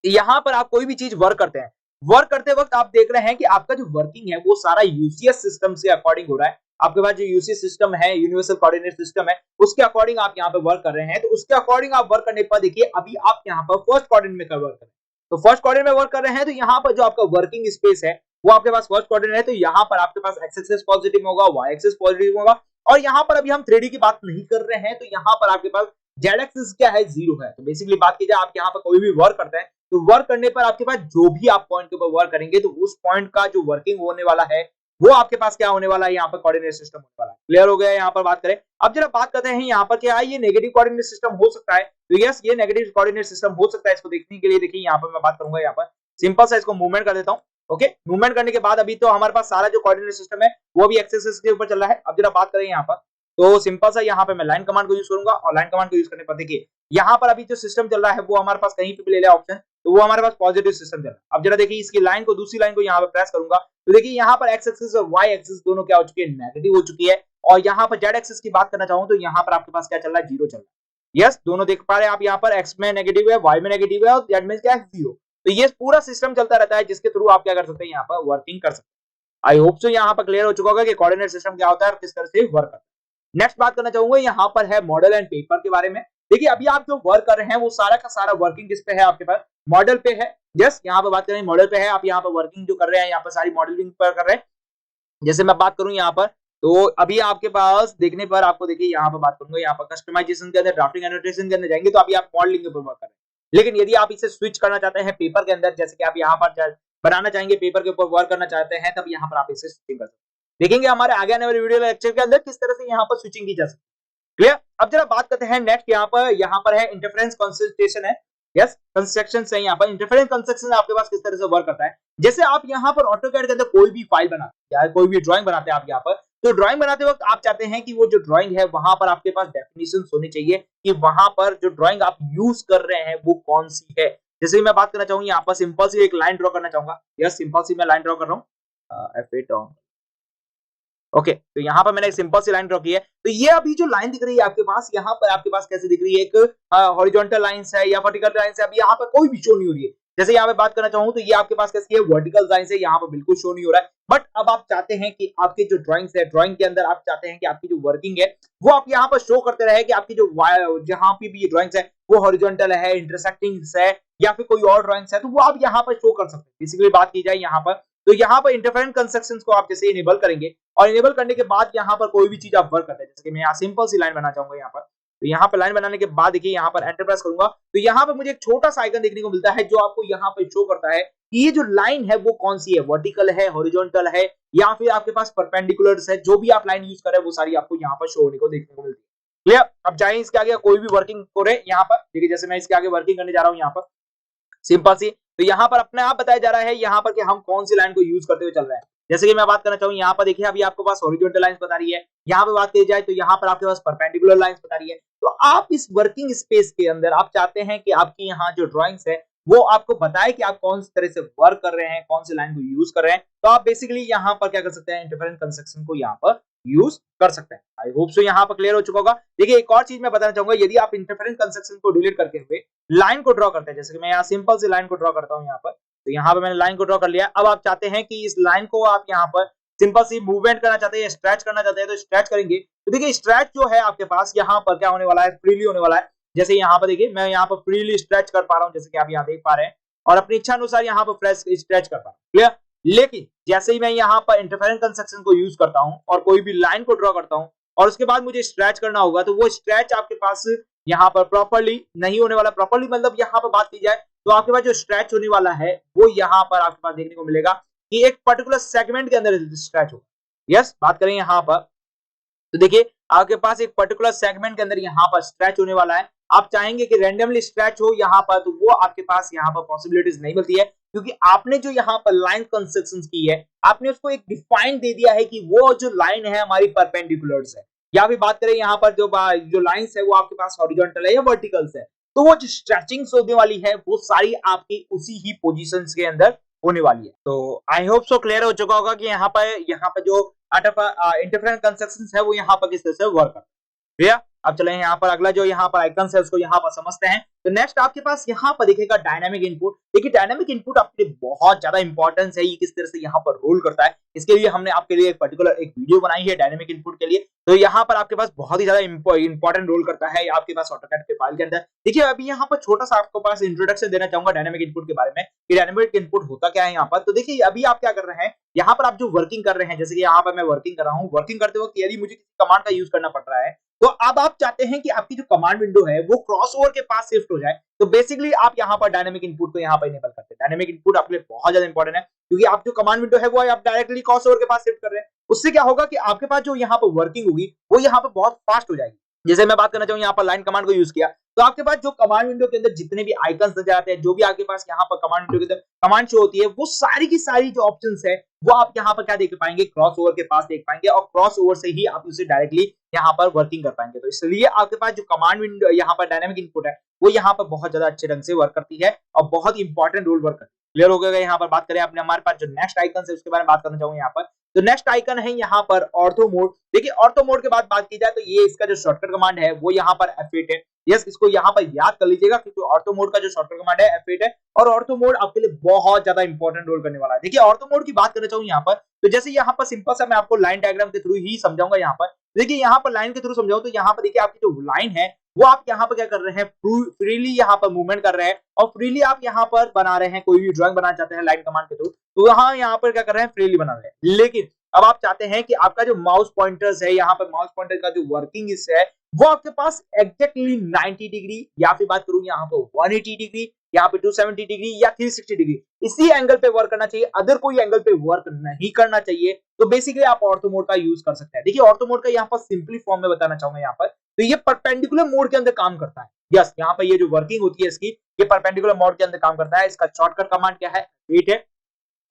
यहाँ पर आप कोई भी चीज वर्क करते हैं, वर्क करते वक्त आप देख रहे हैं कि आपका जो वर्किंग है वो सारा यूसीएस सिस्टम से अकॉर्डिंग हो रहा है। आपके पास जो यूसीएस सिस्टम है, यूनिवर्सल कोऑर्डिनेट सिस्टम है, उसके अकॉर्डिंग आप यहाँ पे वर्क कर रहे हैं। तो उसके अकॉर्डिंग आप वर्क करने पर देखिए अभी आप यहाँ पर फर्स्ट कोऑर्डिनेट में वर्क कर रहे हैं, तो फर्स्ट कोऑर्डिनेट में वर्क कर रहे हैं, तो यहाँ पर जो आपका वर्किंग स्पेस है वो आपके पास फर्स्ट कोऑर्डिनेट है, तो यहाँ पर आपके पास एक्स एक्सिस पॉजिटिव होगा, वाई एक्सिस पॉजिटिव होगा, और यहाँ पर अभी हम 3D की बात नहीं कर रहे हैं, तो यहाँ पर आपके पास जेड एक्सिस क्या है, 0 है। तो बेसिकली बात की जाए आप यहाँ पर कोई भी वर्क करते हैं तो वर्क करने पर आपके पास जो भी आप पॉइंट के ऊपर वर्क करेंगे तो उस पॉइंट का जो वर्किंग होने वाला है वो आपके पास क्या होने वाला है, यहाँ पर कोऑर्डिनेट सिस्टम होने वाला है। क्लियर हो गया यहाँ पर बात करें। अब जरा बात करते हैं यहाँ पर क्या ये नेगेटिव कोऑर्डिनेट सिस्टम हो सकता है, तो यस ये नेगेटिव कोऑर्डिनेट सिस्टम हो सकता है। इसको देखने के लिए देखिए यहाँ पर मैं बात करूंगा, यहाँ पर सिंपल सा इसको मूवमेंट कर देता हूँ। ओके, मूवमेंट करने के बाद अभी तो हमारे पास सारा जो कोऑर्डिनेट सिस्टम है वो भी एक्स एक्सिस के ऊपर चल रहा है। अब जरा बात करें यहाँ पर, तो सिंपल सा यहाँ पे मैं लाइन कमांड को यूज करूंगा और लाइन कमांड को यूज करने पर देखिए यहाँ पर अभी जो सिस्टम चल रहा है वो हमारे पास कहीं पे भी ले लिया ऑप्शन, तो वो हमारे पास पॉजिटिव सिस्टम चल रहा है। अब जरा देखिए इसकी लाइन को, दूसरी लाइन को यहाँ पर प्रेस करूंगा तो देखिए यहाँ पर एक्स एक्सिस और वाई एक्सिस दोनों क्या हो चुकी है, नेगेटिव हो चुकी है। और यहाँ पर जेड एक्सिस की बात करना चाहूँ तो यहाँ पर आपके पास क्या चल रहा है, जीरो चल रहा है। यस, दोनों देख पा रहे हैं आप, यहाँ पर एक्स में नेगेटिव है, वाई में नेगेटिव है और जेड में क्या है, जीरो। तो ये पूरा सिस्टम चलता रहता है जिसके थ्रू आप क्या कर सकते हैं, यहाँ पर वर्किंग कर सकते हैं। आई होप सो यहाँ पर क्लियर हो चुका होगा कि कोऑर्डिनेट सिस्टम क्या होता है और किस तरह से वर्क करता है। नेक्स्ट बात करना चाहूंगा यहाँ पर है मॉडल एंड पेपर के बारे में। देखिए अभी आप जो वर्क कर रहे हैं वो सारा का सारा वर्किंग किस पे है, आपके पास मॉडल पे है। यस, यहाँ पे बात करें मॉडल पे है, आप यहाँ पर वर्किंग जो कर रहे हैं यहाँ पर सारी मॉडलिंग पर कर रहे हैं। जैसे मैं बात करूं यहाँ पर, तो अभी आपके पास देखने पर आपको देखिए यहाँ पर बात करूंगा, यहाँ पर कस्टमाइजेशन के अंदर, ड्राफ्टिंग एनोटेशन के अंदर जाएंगे तो अभी आप मॉडलिंग के ऊपर वर्क कर रहे हैं। लेकिन यदि आप इसे स्विच करना चाहते हैं पेपर के अंदर, जैसे कि आप यहाँ पर बनाना चाहेंगे, पेपर के ऊपर वर्क करना चाहते हैं, तब यहाँ पर आप इसे स्विचिंग कर सकते हैं। देखेंगे हमारे आगे आने वाले वीडियो लेक्चर के अंदर किस तरह से यहाँ पर स्विचिंग की जा सकती है। क्लियर? अब जरा बात करते हैं नेक्स्ट, यहाँ पर है इंटरफेरेंस कंसंट्रेशन है। यस, कंस्ट्रक्शन है, यहाँ पर इंटरफेरेंस कंस्ट्रक्शन आपके पास किस तरह से वर्क करता है। जैसे आप यहाँ पर ऑटोकैड के अंदर कोई भी फाइल बनाते हैं या कोई भी ड्राइंग बनाते हैं आप यहाँ पर, तो ड्राइंग बनाते वक्त आप चाहते हैं कि वो जो ड्राइंग है वहां पर आपके पास डेफिनेशन होनी चाहिए कि वहां पर जो ड्राइंग आप यूज कर रहे हैं वो कौन सी है। जैसे मैं बात करना चाहूंगा यहाँ पर सिंपल सी एक लाइन ड्रॉ करना चाहूंगा। यस, सिंपल सी मैं लाइन ड्रॉ कर रहा हूँ, F8 ओके। तो यहाँ पर मैंने एक सिंपल सी लाइन ड्रॉ की है। तो ये अभी जो लाइन दिख रही है आपके पास, यहाँ पर आपके पास कैसे दिख रही है, एक हॉरिजॉन्टल लाइंस है या वर्टिकल लाइंस है, अभी यहाँ पर कोई भी शो नहीं हो रही है। जैसे यहाँ पे बात करना चाहूँ तो ये आपके पास कैसी है, वर्टिकल लाइंस है, यहाँ पर बिल्कुल शो नहीं हो रहा है। बट अब आप चाहते हैं कि आपकी जो ड्राइंग्स है, ड्राइंग के अंदर आप चाहते हैं कि आपकी जो वर्किंग है वो आप यहाँ पर शो करते रहे कि आपकी जो जहाँ पे भी ये ड्राइंग्स है वो हॉरिजॉन्टल है, इंटरसेक्टिंग है या फिर कोई और ड्राइंग्स है, तो वो आप यहाँ पर शो कर सकते हैं। बेसिकली बात की जाए यहाँ पर, तो यहाँ पर इंटरफेरेंस कंस्ट्रक्शंस को आप जैसे इनेबल करेंगे और इनेबल करने के बाद यहाँ पर कोई भी चीज आप वर्क करते हैं, जैसे कि मैं यहाँ सिंपल सी लाइन बनाना चाहूंगा यहाँ पर। तो यहाँ पर लाइन बनाने के बाद देखिए यहाँ पर एंटर प्रेस करूंगा तो यहाँ पर मुझे एक छोटा सा आइकन देखने को मिलता है जो आपको यहाँ पर शो करता है कि ये जो लाइन है वो कौन सी है, वर्टिकल है, हॉरिजॉन्टल है या फिर आपके पास परपेंडिकुलर है। जो भी आप लाइन यूज कर रहे हैं वो सारी आपको यहाँ पर शो होने को देखने को मिलती है। क्लियर? अब चाहे इसके आगे कोई भी वर्किंग करे यहाँ पर, देखिए जैसे मैं इसके आगे वर्किंग करने जा रहा हूँ यहाँ पर सिंपल सी, तो यहाँ पर अपने आप बताया जा रहा है यहाँ पर कि हम कौन सी लाइन को यूज करते हुए चल रहे हैं। जैसे कि मैं बात करना चाहूँ यहाँ पर देखिए अभी आपके पास हॉरिजॉन्टल लाइंस बता रही है, यहाँ पे बात की जाए तो यहाँ पर आपके पास परपेंडिकुलर लाइंस बता रही है। तो आप इस वर्किंग स्पेस के अंदर आप चाहते हैं कि आपकी यहाँ जो ड्राइंग्स है वो आपको बताए कि आप कौन सी तरह से वर्क कर रहे हैं, कौन सी लाइन को यूज कर रहे हैं। तो आप बेसिकली यहाँ पर क्या कर सकते हैं, इंटरफेरेंस कंस्ट्रक्शन को यहाँ पर यूज कर सकते हैं। आई होप सो यहाँ पर क्लियर हो चुका होगा। देखिए एक और चीज मैं बताना चाहूंगा, यदि आप इंटरफेरेंस कंस्ट्रक्शन को डिलीट करके हुए लाइन को ड्रॉ करते हैं, जैसे कि मैं यहाँ सिंपल सी लाइन को ड्रॉ करता हूँ यहाँ पर, तो यहाँ पर मैंने लाइन को ड्रॉ कर लिया। अब आप चाहते हैं कि इस लाइन को आप यहाँ पर सिंपल सी मूवमेंट करना चाहते हैं, स्ट्रेच करना चाहते हैं, तो स्ट्रेच करेंगे। तो देखिए स्ट्रेच जो है आपके पास यहाँ पर क्या होने वाला है, फ्रीली होने वाला है। जैसे यहाँ पर देखिए मैं यहाँ पर फ्रीली स्ट्रेच कर पा रहा हूँ, जैसे कि आप यहाँ देख पा रहे हैं, और अपनी इच्छा अनुसार यहाँ पर स्ट्रेच कर पा रहा हूँ। क्लियर? लेकिन जैसे ही मैं यहाँ पर इंटरफेरेंस कंस्ट्रक्शन को यूज करता हूँ और कोई भी लाइन को ड्रॉ करता हूँ और उसके बाद मुझे स्ट्रेच करना होगा, तो वो स्ट्रेच आपके पास यहाँ पर प्रॉपर्ली नहीं होने वाला। प्रॉपर्ली मतलब यहाँ पर बात की जाए तो आपके पास जो स्ट्रेच होने वाला है वो यहाँ पर आपके पास देखने को मिलेगा कि एक पर्टिकुलर सेगमेंट के अंदर स्ट्रेच होगा। यस, बात करें यहाँ पर तो देखिए आपके पास एक पर्टिकुलर सेगमेंट के अंदर यहाँ पर स्ट्रेच होने वाला है। आप चाहेंगे कि रैंडमली स्ट्रेच हो यहाँ पर, तो वो आपके पास यहाँ पर पॉसिबिलिटीज नहीं मिलती है, क्योंकि आपने जो यहाँ पर लाइन कंस्ट्रक्शंस की है आपने उसको एक डिफाइन दे दिया है कि वो जो लाइन है हमारी परपेंडिकुलर्स है, या फिर बात करें यहाँ पर जो लाइंस है वो आपके पास हॉरिजॉन्टल है या वर्टिकल्स है, तो वो जो स्ट्रेचिंग होने वाली है वो सारी आपकी उसी ही पोजीशंस के अंदर होने वाली है। तो आई होप सो क्लियर हो चुका होगा कि यहाँ पर जो इंटरफेरेंस कंस्ट्रक्शंस है वो यहाँ पर किस तरह से वर्क करता है। अब चले यहाँ पर अगला जो यहाँ पर आइकन है उसको यहाँ पर समझते हैं। तो नेक्स्ट आपके पास यहाँ पर दिखेगा डायनामिक इनपुट। देखिए डायनामिक इनपुट आपके लिए बहुत ज्यादा इंपॉर्टेंस है, ये किस तरह से यहाँ पर रोल करता है, इसके लिए हमने आपके लिए एक पर्टिकुलर एक वीडियो बनाई है डायनामिक इनपुट के लिए। तो यहाँ पर आपके पास बहुत ही ज्यादा इंपॉर्टेंट रोल करता है आपके पास ऑटोकैड के फाइल के अंदर। देखिए अभी यहाँ पर छोटा सा आपको पास इंट्रोडक्शन देना चाहूंगा डायनामिक इनपुट के बारे में कि डायनामिक इनपुट होता क्या है यहाँ पर। तो देखिए अभी आप क्या कर रहे हैं, यहाँ पर आप जो वर्किंग कर रहे हैं, जैसे कि यहाँ पर मैं वर्किंग कर रहा हूँ, वर्किंग करते वक्त यदि मुझे किसी कमांड का यूज करना पड़ रहा है तो अब आप चाहते हैं कि आपकी जो कमांड विंडो है वो क्रॉसओवर के पास शिफ्ट हो जाए, तो बेसिकली आप यहाँ पर डायनामिक इनपुट को यहाँ पर इनेबल करते हैं। डायनामिक इनपुट आपके लिए बहुत ज्यादा इंपॉर्टेंट है, क्योंकि आप जो कमांड विंडो है वो आप डायरेक्टली क्रॉसओवर के पास शिफ्ट कर रहे हैं। उससे क्या होगा कि आपके पास जो यहाँ पर वर्किंग होगी वो यहाँ पर बहुत फास्ट हो जाएगी। जैसे मैं बात करना चाहूँ यहाँ पर लाइन कमांड को यूज किया, तो आपके पास जो कमांड विंडो के अंदर जितने भी आइकन्स नजर आते हैं, जो भी आपके पास यहाँ पर कमांड विंडो के अंदर कमांड शो होती है, वो सारी की सारी जो ऑप्शंस है वो आप यहाँ पर क्या देख पाएंगे, क्रॉस ओवर के पास देख पाएंगे, और क्रॉस ओवर से ही आप उसे डायरेक्टली यहाँ पर वर्किंग कर पाएंगे। तो इसलिए आपके पास जो कमांड विंडो यहाँ पर डायनामिक इनपुट है वो यहाँ पर बहुत ज्यादा अच्छे ढंग से वर्क करती है और बहुत इंपॉर्टेंट रोल वर्क करती है। क्लियर हो गया। यहाँ पर बात करें अपने हमारे पास जो नेक्स्ट आइकन है उसके बारे में बात करना चाहूंगा यहाँ पर। तो नेक्स्ट आइकन है यहाँ पर ऑर्थो मोड। देखिए ऑर्थो मोड के बाद बात की जाए तो ये इसका जो शॉर्टकट कमांड है वो यहाँ पर F8 है। यस, इसको यहाँ पर याद कर लीजिएगा क्योंकि ऑर्थो मोड का जो शॉर्टकट कमांड है F8 है और ऑर्थो मोड आपके लिए बहुत ज्यादा इंपॉर्टेंट रोल करने वाला है। देखिए ऑर्थो मोड की बात करना चाहूँ यहाँ पर, तो जैसे यहाँ पर सिंपल सा मैं आपको लाइन डायग्राम के थ्रू ही समझाऊंगा। यहाँ पर देखिए यहाँ पर लाइन के थ्रू समझाऊं तो यहाँ पर देखिए आपकी जो लाइन है वो आप यहाँ पर क्या कर रहे हैं, फ्रीली यहाँ पर मूवमेंट कर रहे हैं और फ्रीली आप यहाँ पर बना रहे हैं, कोई भी ड्राइंग बनाना चाहते हैं लाइन कमांड के थ्रू, तो यहाँ पर क्या कर रहे हैं, फ्रीली बना रहे हैं। लेकिन अब आप चाहते हैं कि आपका जो माउस पॉइंटर्स है, यहाँ पर माउस पॉइंटर का जो वर्किंग है वो आपके पास एग्जैक्टली 90 डिग्री या फिर बात करूं यहाँ पर 180 डिग्री, यहाँ पे 270 डिग्री या 360 डिग्री इसी एंगल पे वर्क करना चाहिए, अदर कोई एंगल पे वर्क नहीं करना चाहिए। तो बेसिकली आप ऑर्थो मोड का यूज कर सकते हैं। देखिए ऑर्थो मोड का यहाँ पर सिंपली फॉर्म में बताना चाहूंगा यहाँ पर, तो ये परपेंडिकुलर मोड के अंदर काम करता है। यस, यहाँ पर ये जो वर्किंग होती है इसकी, ये परपेंडिकुलर मोड के अंदर काम करता है। इसका शॉर्टकट कमांड क्या है, 8 है।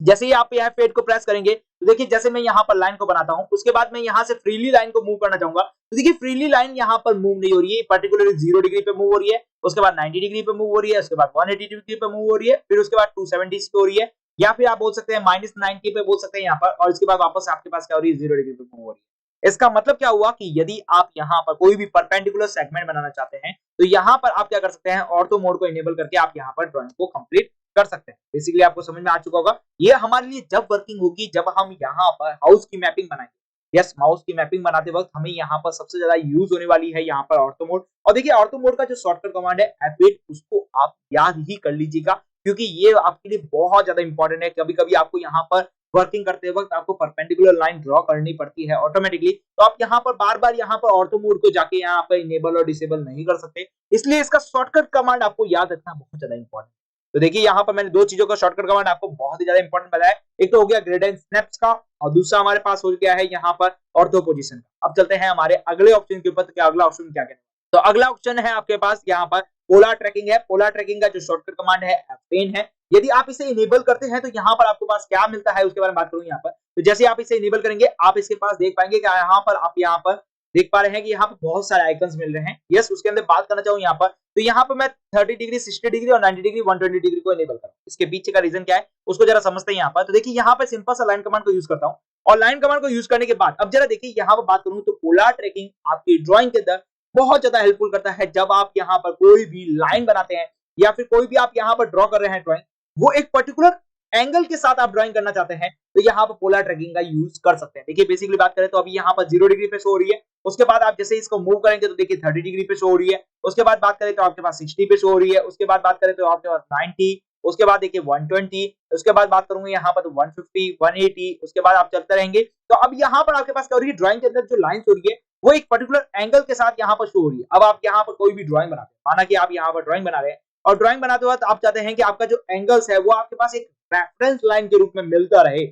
जैसे ही आप यहाँ F8 को प्रेस करेंगे तो देखिए जैसे मैं यहाँ पर लाइन को बनाता हूं, उसके बाद मैं यहाँ से फ्रीली लाइन को मूव करना चाहूंगा, तो देखिए फ्रीली लाइन यहाँ पर मूव नहीं हो रही है, पर्टिकुलरली 0 डिग्री पे मूव हो रही है, उसके बाद 90 डिग्री पे मूव हो रही है, उसके बाद 180 डिग्री पे मूव हो रही है, फिर उसके बाद 270 पे हो रही है, या फिर आप बोल सकते हैं -90 पे बोल सकते हैं यहाँ पर, और इसके बाद वापस आपके पास क्या हो रही है, 0 डिग्री पे मूव हो रही है। इसका मतलब क्या हुआ कि यदि आप यहाँ पर कोई भी परपेंडिकुलर सेगमेंट बनाना चाहते हैं तो यहाँ पर आप क्या कर सकते हैं, ऑर्थो मोड को इनेबल करके आप यहाँ पर ड्राइंग को कंप्लीट कर सकते हैं। बेसिकली आपको समझ में आ चुका होगा। ये हमारे लिए जब वर्किंग होगी जब हम यहाँ पर हाउस की मैपिंग बनाएंगे। यस, माउस की मैपिंग बनाते वक्त हमें यहाँ पर सबसे ज्यादा यूज होने वाली है यहाँ पर ऑर्थो मोड। और देखिए ऑर्थो मोड का जो शॉर्टकट कमांड है F8, उसको आप याद ही कर लीजिएगा क्योंकि ये आपके लिए बहुत ज्यादा इंपॉर्टेंट है। कभी कभी आपको यहाँ पर वर्किंग करते वक्त आपको परपेंडिकुलर लाइन ड्रॉ करनी पड़ती है ऑटोमेटिकली, तो आप यहाँ पर बार बार यहाँ पर ऑर्थो मोड को जाके यहाँ पर इनेबल और डिसेबल नहीं कर सकते, इसलिए इसका शॉर्टकट कमांड आपको याद रखना बहुत ज्यादा इंपॉर्टेंट। तो देखिए यहाँ पर मैंने दो चीजों का शॉर्टकट कमांड आपको बहुत ही ज्यादा इंपॉर्टेंट बताया। एक तो हो गया ग्रेड एंड स्नैप्स का और दूसरा हमारे पास हो गया है यहाँ पर ऑर्थो पोजीशन का। अब चलते हैं हमारे अगले ऑप्शन के ऊपर, तो क्या अगला ऑप्शन क्या कहते हैं। तो अगला ऑप्शन है आपके पास यहाँ पर पोलर ट्रैकिंग है। पोलर ट्रैकिंग का जो शॉर्टकट कमांड है F10 है। यदि आप इसे इनेबल करते हैं तो यहाँ पर आपके पास क्या मिलता है उसके बारे में बात करूँ यहाँ पर। तो जैसे आप इसे इनेबल करेंगे आप इसके पास देख पाएंगे कि यहाँ पर आप यहाँ पर देख पा रहे हैं कि यहाँ पर बहुत सारे आइकन्स मिल रहे हैं। यस, उसके अंदर बात करना चाहूँ यहाँ पर, तो यहाँ पर मैं 30 डिग्री, 60 डिग्री और 90 डिग्री, 120 डिग्री को इनेबल करूँ। इसके पीछे का रीजन क्या है उसको जरा समझते हैं यहाँ पर। तो देखिए यहाँ पर सिंपल सा लाइन कमांड को यूज करता हूँ और लाइन कमांड को यूज करने के बाद अब जरा देखिए यहाँ पर बात करूँ तो पोलर ट्रैकिंग आपकी ड्रॉइंग के अंदर बहुत ज्यादा हेल्पफुल करता है। जब आप यहाँ पर कोई भी लाइन बनाते हैं या फिर कोई भी आप यहाँ पर ड्रॉ कर रहे हैं ड्रॉइंग, वो एक पर्टिकुलर एंगल के साथ आप ड्राइंग करना चाहते हैं तो यहाँ पर पोलर ट्रैकिंग का यूज कर सकते हैं। देखिए बेसिकली बात करें तो अभी यहाँ पर 0 डिग्री पे शो हो रही है, उसके बाद आप जैसे इसको मूव करेंगे तो देखिए 30 डिग्री पे शो हो रही है, उसके बाद बात करें तो आपके पास 60 पे शो हो रही है, उसके बाद बात करें तो आपके पास 90, उसके बाद देखिए 120, उसके बाद बात करूंगा यहाँ पर तो 150, 180, उसके बाद आप चलते रहेंगे। तो अब यहाँ पर आपके पास क्या हो रही है, ड्राइंग के अंदर जो लाइन हो रही है वो एक पर्टिकुलर एंगल के साथ यहाँ पर शो हो रही है। अब आप यहाँ पर कोई भी ड्राइंग बनाते हैं, माना कि आप यहाँ पर ड्राइंग बना रहे हैं और ड्राइंग बनाते वक्त आप चाहते हैं कि आपका जो एंगल्स है वो आपके पास एक रेफरेंस लाइन के रूप में मिलता रहे।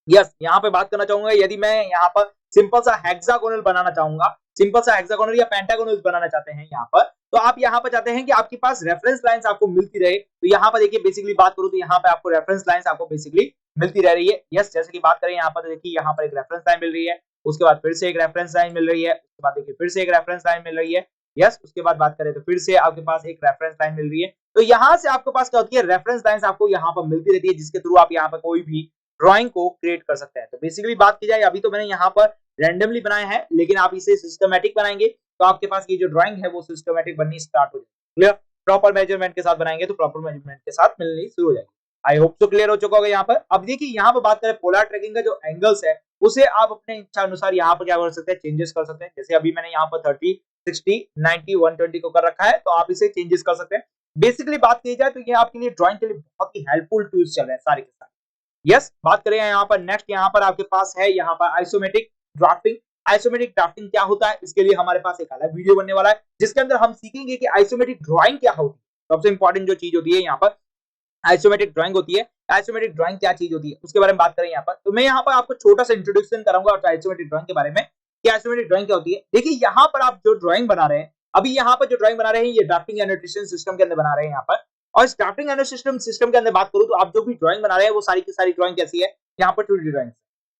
यस, यहाँ पे बात करना चाहूंगा यदि मैं यहाँ पर सिंपल सा हेक्सागोनल बनाना चाहूंगा, सिंपल सा हेक्सागोनल या पेंटागोनल बनाना चाहते हैं यहाँ पर, तो आप यहाँ पर चाहते हैं कि आपके पास रेफरेंस लाइंस आपको मिलती रहे। तो यहाँ पर देखिए बेसिकली बात करूँ तो यहाँ पे आपको रेफरेंस लाइंस आपको बेसिकली मिलती रह रही है। यस, जैसे कि बात करें यहाँ पर देखिए यहाँ पर एक रेफरेंस लाइन मिल रही है, उसके बाद फिर से एक रेफरेंस लाइन मिल रही है, उसके बाद देखिए फिर से एक रेफरेंस लाइन मिल रही है। यस, उसके बाद बात करें तो फिर से आपके पास एक रेफरेंस लाइन मिल रही है। तो यहाँ से आपके पास क्या होती है, रेफरेंस लाइंस आपको यहाँ पर मिलती रहती है जिसके थ्रू आप यहाँ पर कोई भी ड्राइंग को क्रिएट कर सकते हैं। तो बेसिकली बात की जाए अभी तो मैंने यहाँ पर रैंडमली बनाया है, लेकिन आप इसे सिस्टमैटिक बनाएंगे तो आपके पास ये जो ड्राइंग है वो सिस्टमैटिक बननी स्टार्ट हो जाएगी। क्लियर, प्रॉपर मेजरमेंट के साथ बनाएंगे तो प्रॉपर मेजरमेंट के साथ मिलनी शुरू हो जाएगी। आई होप सो क्लियर हो चुका होगा यहाँ पर। अब देखिए यहाँ पर बात करें पोलर ट्रैकिंग का जो एंगल्स है उसे आप अपने इच्छा अनुसार यहाँ पर क्या कर सकते हैं, चेंजेस कर सकते हैं। जैसे अभी मैंने यहाँ पर 30, 60, 90, 120 को कर रखा है तो आप इसे चेंजेस कर सकते हैं। बेसिकली बात की जाए तो ये आपके लिए ड्राइंग के लिए बहुत ही हेल्पफुल टूल्स चल रहे हैं सारे के सारे। यस, बात करें यहाँ पर नेक्स्ट, यहाँ पर आपके पास है यहाँ पर आइसोमेट्रिक ड्राफ्टिंग। आइसोमेट्रिक ड्राफ्टिंग क्या होता है इसके लिए हमारे पास एक अलग वीडियो बनने वाला है जिसके अंदर हम सीखेंगे कि आइसोमेट्रिक ड्राइंग क्या होती है। सबसे इंपॉर्टेंट जो चीज होती है यहाँ पर आइसोमेट्रिक ड्राइंग होती है। आइसोमेट्रिक ड्राइंग क्या चीज होती है उसके बारे में बात करें यहाँ पर, तो मैं यहाँ पर आपको छोटा सा इंट्रोडक्शन कराऊंगा आइसोमेट्रिक ड्राइंग के बारे में कि आइसोमेट्रिक ड्राइंग क्या होती है। देखिए यहाँ पर आप जो ड्राइंग बना रहे हैं, अभी यहाँ पर जो ड्राइंग बना रहे हैं ये ड्राफ्टिंग एनोटेशन सिस्टम के अंदर बना रहे हैं यहाँ पर। और इस ड्राफ्टिंग एनोटेशन सिस्टम के अंदर बात करूं तो आप जो भी ड्राइंग बना रहे हैं वो सारी की सारी ड्राइंग कैसी है, यहाँ पर 2D ड्राइंग।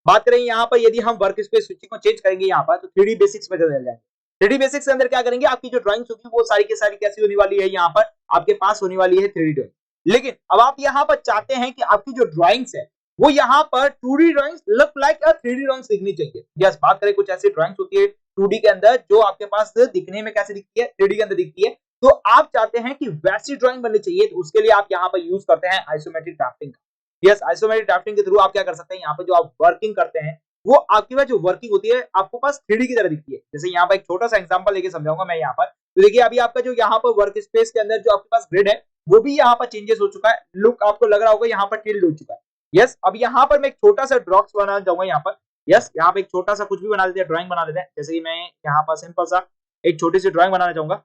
बात करें यहाँ पर यदि हम वर्क स्पेस स्विचिंग को चेंज करेंगे यहाँ पर तो 3D बेसिक्स में चले जाएंगे। 3D बेसिक्स के अंदर क्या करेंगे, आपकी जो ड्राइंग्स होगी वो सारी की सारी कैसी होने वाली है, यहाँ पर आपके पास होने वाली है 3D ड्राइंग। लेकिन अब आप यहाँ पर चाहते हैं कि आपकी जो ड्राइंग्स है वो यहाँ पर 2D drawings look like 3D drawings दिखनी चाहिए। यस, बात करें कुछ ऐसी ड्राइंग्स होती है 2D के अंदर जो आपके पास दिखने में कैसे दिखती है, 3D के अंदर दिखती है। तो आप चाहते हैं कि वैसी ड्राइंग बननी चाहिए, तो उसके लिए आप यहाँ पर यूज करते हैं आइसोमेट्रिक ड्राफ्टिंग का। यस, आइसोमेट्रिक ड्राफ्टिंग के थ्रू आप क्या कर सकते हैं, यहाँ पर जो आप वर्किंग करते हैं वो आपके पास जो वर्किंग होती है आपको पास 3D की तरह दिखती है। जैसे यहाँ पर एक छोटा सा एग्जांपल लेके समझाऊंगा मैं यहाँ पर। तो देखिए अभी आपका जो यहाँ पर वर्क स्पेस के अंदर जो आपके पास ग्रिड है वो भी यहाँ पर चेंजेस हो चुका है, लुक आपको लग रहा होगा यहाँ पर टिल्ड हो चुका है। यस, अब यहाँ पर मैं एक छोटा सा ड्रॉप्स बनाना चाहूंगा यहाँ पर। यस, यहाँ पे एक छोटा सा कुछ भी बना देते हैं, ड्राइंग बना देते हैं। जैसे कि मैं यहाँ पर सिंपल सा एक छोटी सी ड्राइंग बनाना चाहूंगा।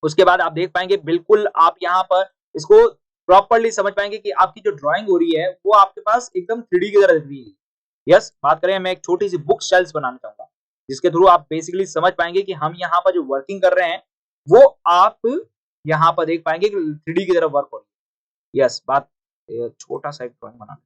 उसके बाद आप देख पाएंगे बिल्कुल आप यहाँ पर इसको प्रॉपर्ली समझ पाएंगे कि आपकी जो ड्राइंग हो रही है वो आपके पास एकदम 3D की तरह दिख रही है। यस, बात करें मैं एक छोटी सी बुक शेल्फ बनाना चाहूंगा जिसके थ्रू आप बेसिकली समझ पाएंगे कि हम यहाँ पर जो वर्किंग कर रहे हैं वो आप यहाँ पर देख पाएंगे कि 3D की तरह वर्क हो रही है। यस, बात छोटा सा एक ड्राइंग बनाना।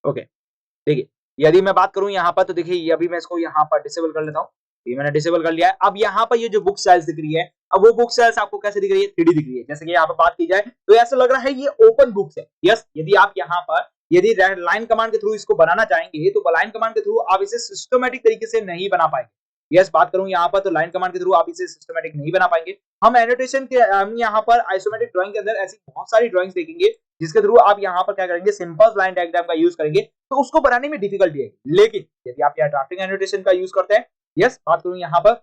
ओके, देखिए यदि मैं बात करूं यहाँ पर तो देखिए ये अभी मैं इसको यहाँ पर डिसेबल कर लेता हूँ। ये मैंने डिसेबल कर लिया है। अब यहाँ पर ये जो बुक सेल्स दिख रही है, अब वो बुक सेल्स आपको कैसे दिख रही है, 3D दिख रही है। जैसे कि यहाँ पर बात की जाए तो ऐसा लग रहा है ये ओपन बुक्स है। यस, यदि आप यहाँ पर यदि लाइन कमांड के थ्रू इसको बनाना चाहेंगे तो लाइन कमांड के थ्रू आप इसे सिस्टमेटिक तरीके से नहीं बना पाएंगे। यस, बात करूं यहाँ पर तो लाइन कमांड के थ्रू आप इसे सिस्टमेटिक नहीं बना पाएंगे। हम एनोटेशन के हम यहाँ पर आइसोमेट्रिक ड्राइंग के अंदर ऐसी बहुत सारी ड्राइंग्स देखेंगे जिसके थ्रू आप यहाँ पर क्या करेंगे, सिंपल लाइन डायग्राम का यूज करेंगे तो उसको बनाने में डिफिकल्टी है। लेकिन यदि आप यहाँ ड्राफ्टिंग एनोटेशन का यूज करते हैं, यस बात करूं यहाँ पर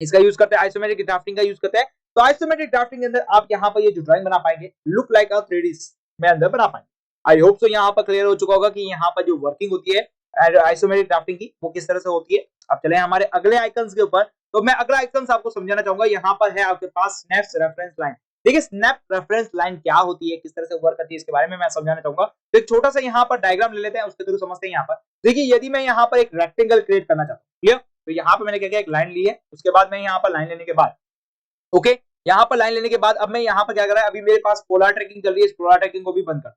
इसका यूज करते हैं, आइसोमेट्रिक ड्राफ्टिंग का यूज करते हैं, तो आइसोमेट्रिक ड्राफ्टिंग के अंदर आप यहाँ पर ये जो ड्राइंग बना पाएंगे लुक लाइक 3D में अंदर बना पाएंगे। आई होप सो यहाँ पर क्लियर हो चुका होगा कि यहाँ पर जो वर्किंग होती है आइसोमेट्रिक ड्राफ्टिंग की वो किस तरह से होती है। अब चले हमारे अगले आइकन्स के ऊपर। तो मैं अगला आइकन्स आपको समझाना चाहूंगा। यहाँ पर है आपके पास स्नैप्स रेफरेंस लाइन। देखिए स्नैप रेफरेंस लाइन क्या होती है, किस तरह से वर्क करती है, इसके बारे में मैं समझाना चाहूंगा। तो एक छोटा सा यहाँ पर डायग्राम ले लेते हैं, उसके थ्रू समझते हैं। यहाँ पर देखिए यदि मैं यहाँ पर एक रेक्टेंगल क्रिएट करना चाहता हूँ, क्लियर, तो यहाँ पर मैंने क्या किया, एक लाइन ली है। उसके बाद मैं यहाँ पर लाइन लेने के बाद ओके, यहाँ पर लाइन लेने के बाद अब मैं यहाँ पर क्या कर रहा है, अभी मेरे पास पोलर ट्रैकिंग चल रही है, इस पोलर ट्रैकिंग को भी बंद कर,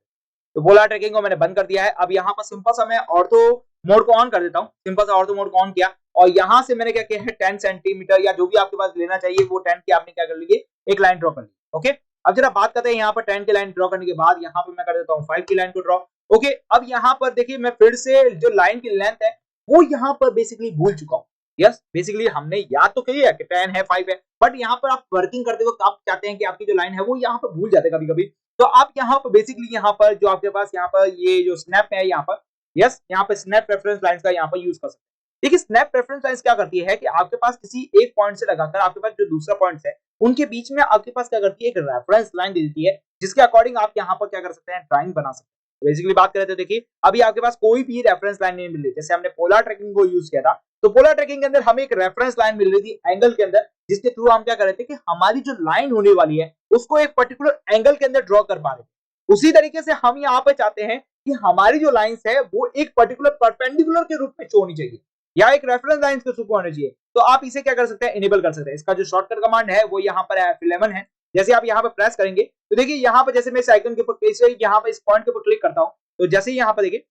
तो पोलर ट्रैकिंग को मैंने बंद कर दिया है। अब यहाँ पर सिंपल सा मैं ऑर्थो मोड को ऑन कर देता हूँ। सिंपल सा ऑर्थो मोड को ऑन किया और यहाँ से मैंने क्या किया है 10 सेंटीमीटर या जो भी आपके पास लेना चाहिए वो 10 की आपने क्या कर ली, एक लाइन ड्रॉ कर ली। ओके, अब जरा बात करते हैं यहाँ पर 10 की लाइन ड्रॉ करने के बाद यहाँ पर मैं कर देता हूँ 5 की लाइन को ड्रॉ। ओके, अब यहाँ पर देखिए मैं फिर से जो लाइन की लेंथ है वो यहाँ पर बेसिकली भूल चुका हूँ। यस, बेसिकली हमने याद तो किया है कि 10 है 5 है, बट यहाँ पर आप वर्किंग करते वक्त आप चाहते हैं कि आपकी जो लाइन है वो यहाँ पर भूल जाते हैं कभी कभी। तो आप यहाँ पर बेसिकली यहाँ पर जो आपके पास यहाँ पर ये जो स्नैप है यहाँ पर, यस यहाँ पे स्नैप रेफरेंस लाइंस का यहाँ पर यूज कर सकते हैं। देखिए स्नैप रेफरेंस लाइंस क्या करती है कि आपके पास किसी एक पॉइंट से लगाकर आपके पास जो दूसरा पॉइंट है उनके बीच में आपके पास क्या करती है, एक रेफरेंस लाइन दे देती है जिसके अकॉर्डिंग आप यहाँ पर क्या कर सकते हैं, ड्राइंग बना सकते हैं। बेसिकली बात करें तो देखिए अभी आपके पास कोई भी रेफरेंस लाइन नहीं मिल रही। जैसे हमने पोलर ट्रैकिंग को यूज किया था तो पोलर ट्रैकिंग के अंदर हमें एक रेफरेंस लाइन मिल रही थी एंगल के अंदर, जिसके थ्रू हम क्या कर रहे थे कि हमारी जो लाइन होने वाली है उसको एक पर्टिकुलर एंगल के अंदर ड्रॉ कर पा रहे थे। उसी तरीके से हम यहाँ पे चाहते हैं कि हमारी जो लाइंस है वो एक पर्टिकुलर परपेंडिकुलर के रूप में शो होनी चाहिए या एक रेफरेंस लाइंस के रूप में होनी चाहिए। तो आप इसे क्या कर सकते हैं, इनेबल कर सकते हैं। इसका जो शॉर्टकट कमांड है वो यहाँ पर F11 है। जैसे आप यहाँ पर प्रेस करेंगे तो देखिए यहाँ पर जैसे मैं इस आइकन के ऊपर यहाँ पर इस पॉइंट के ऊपर क्लिक करता हूँ तो जैसे यहाँ पर देखिए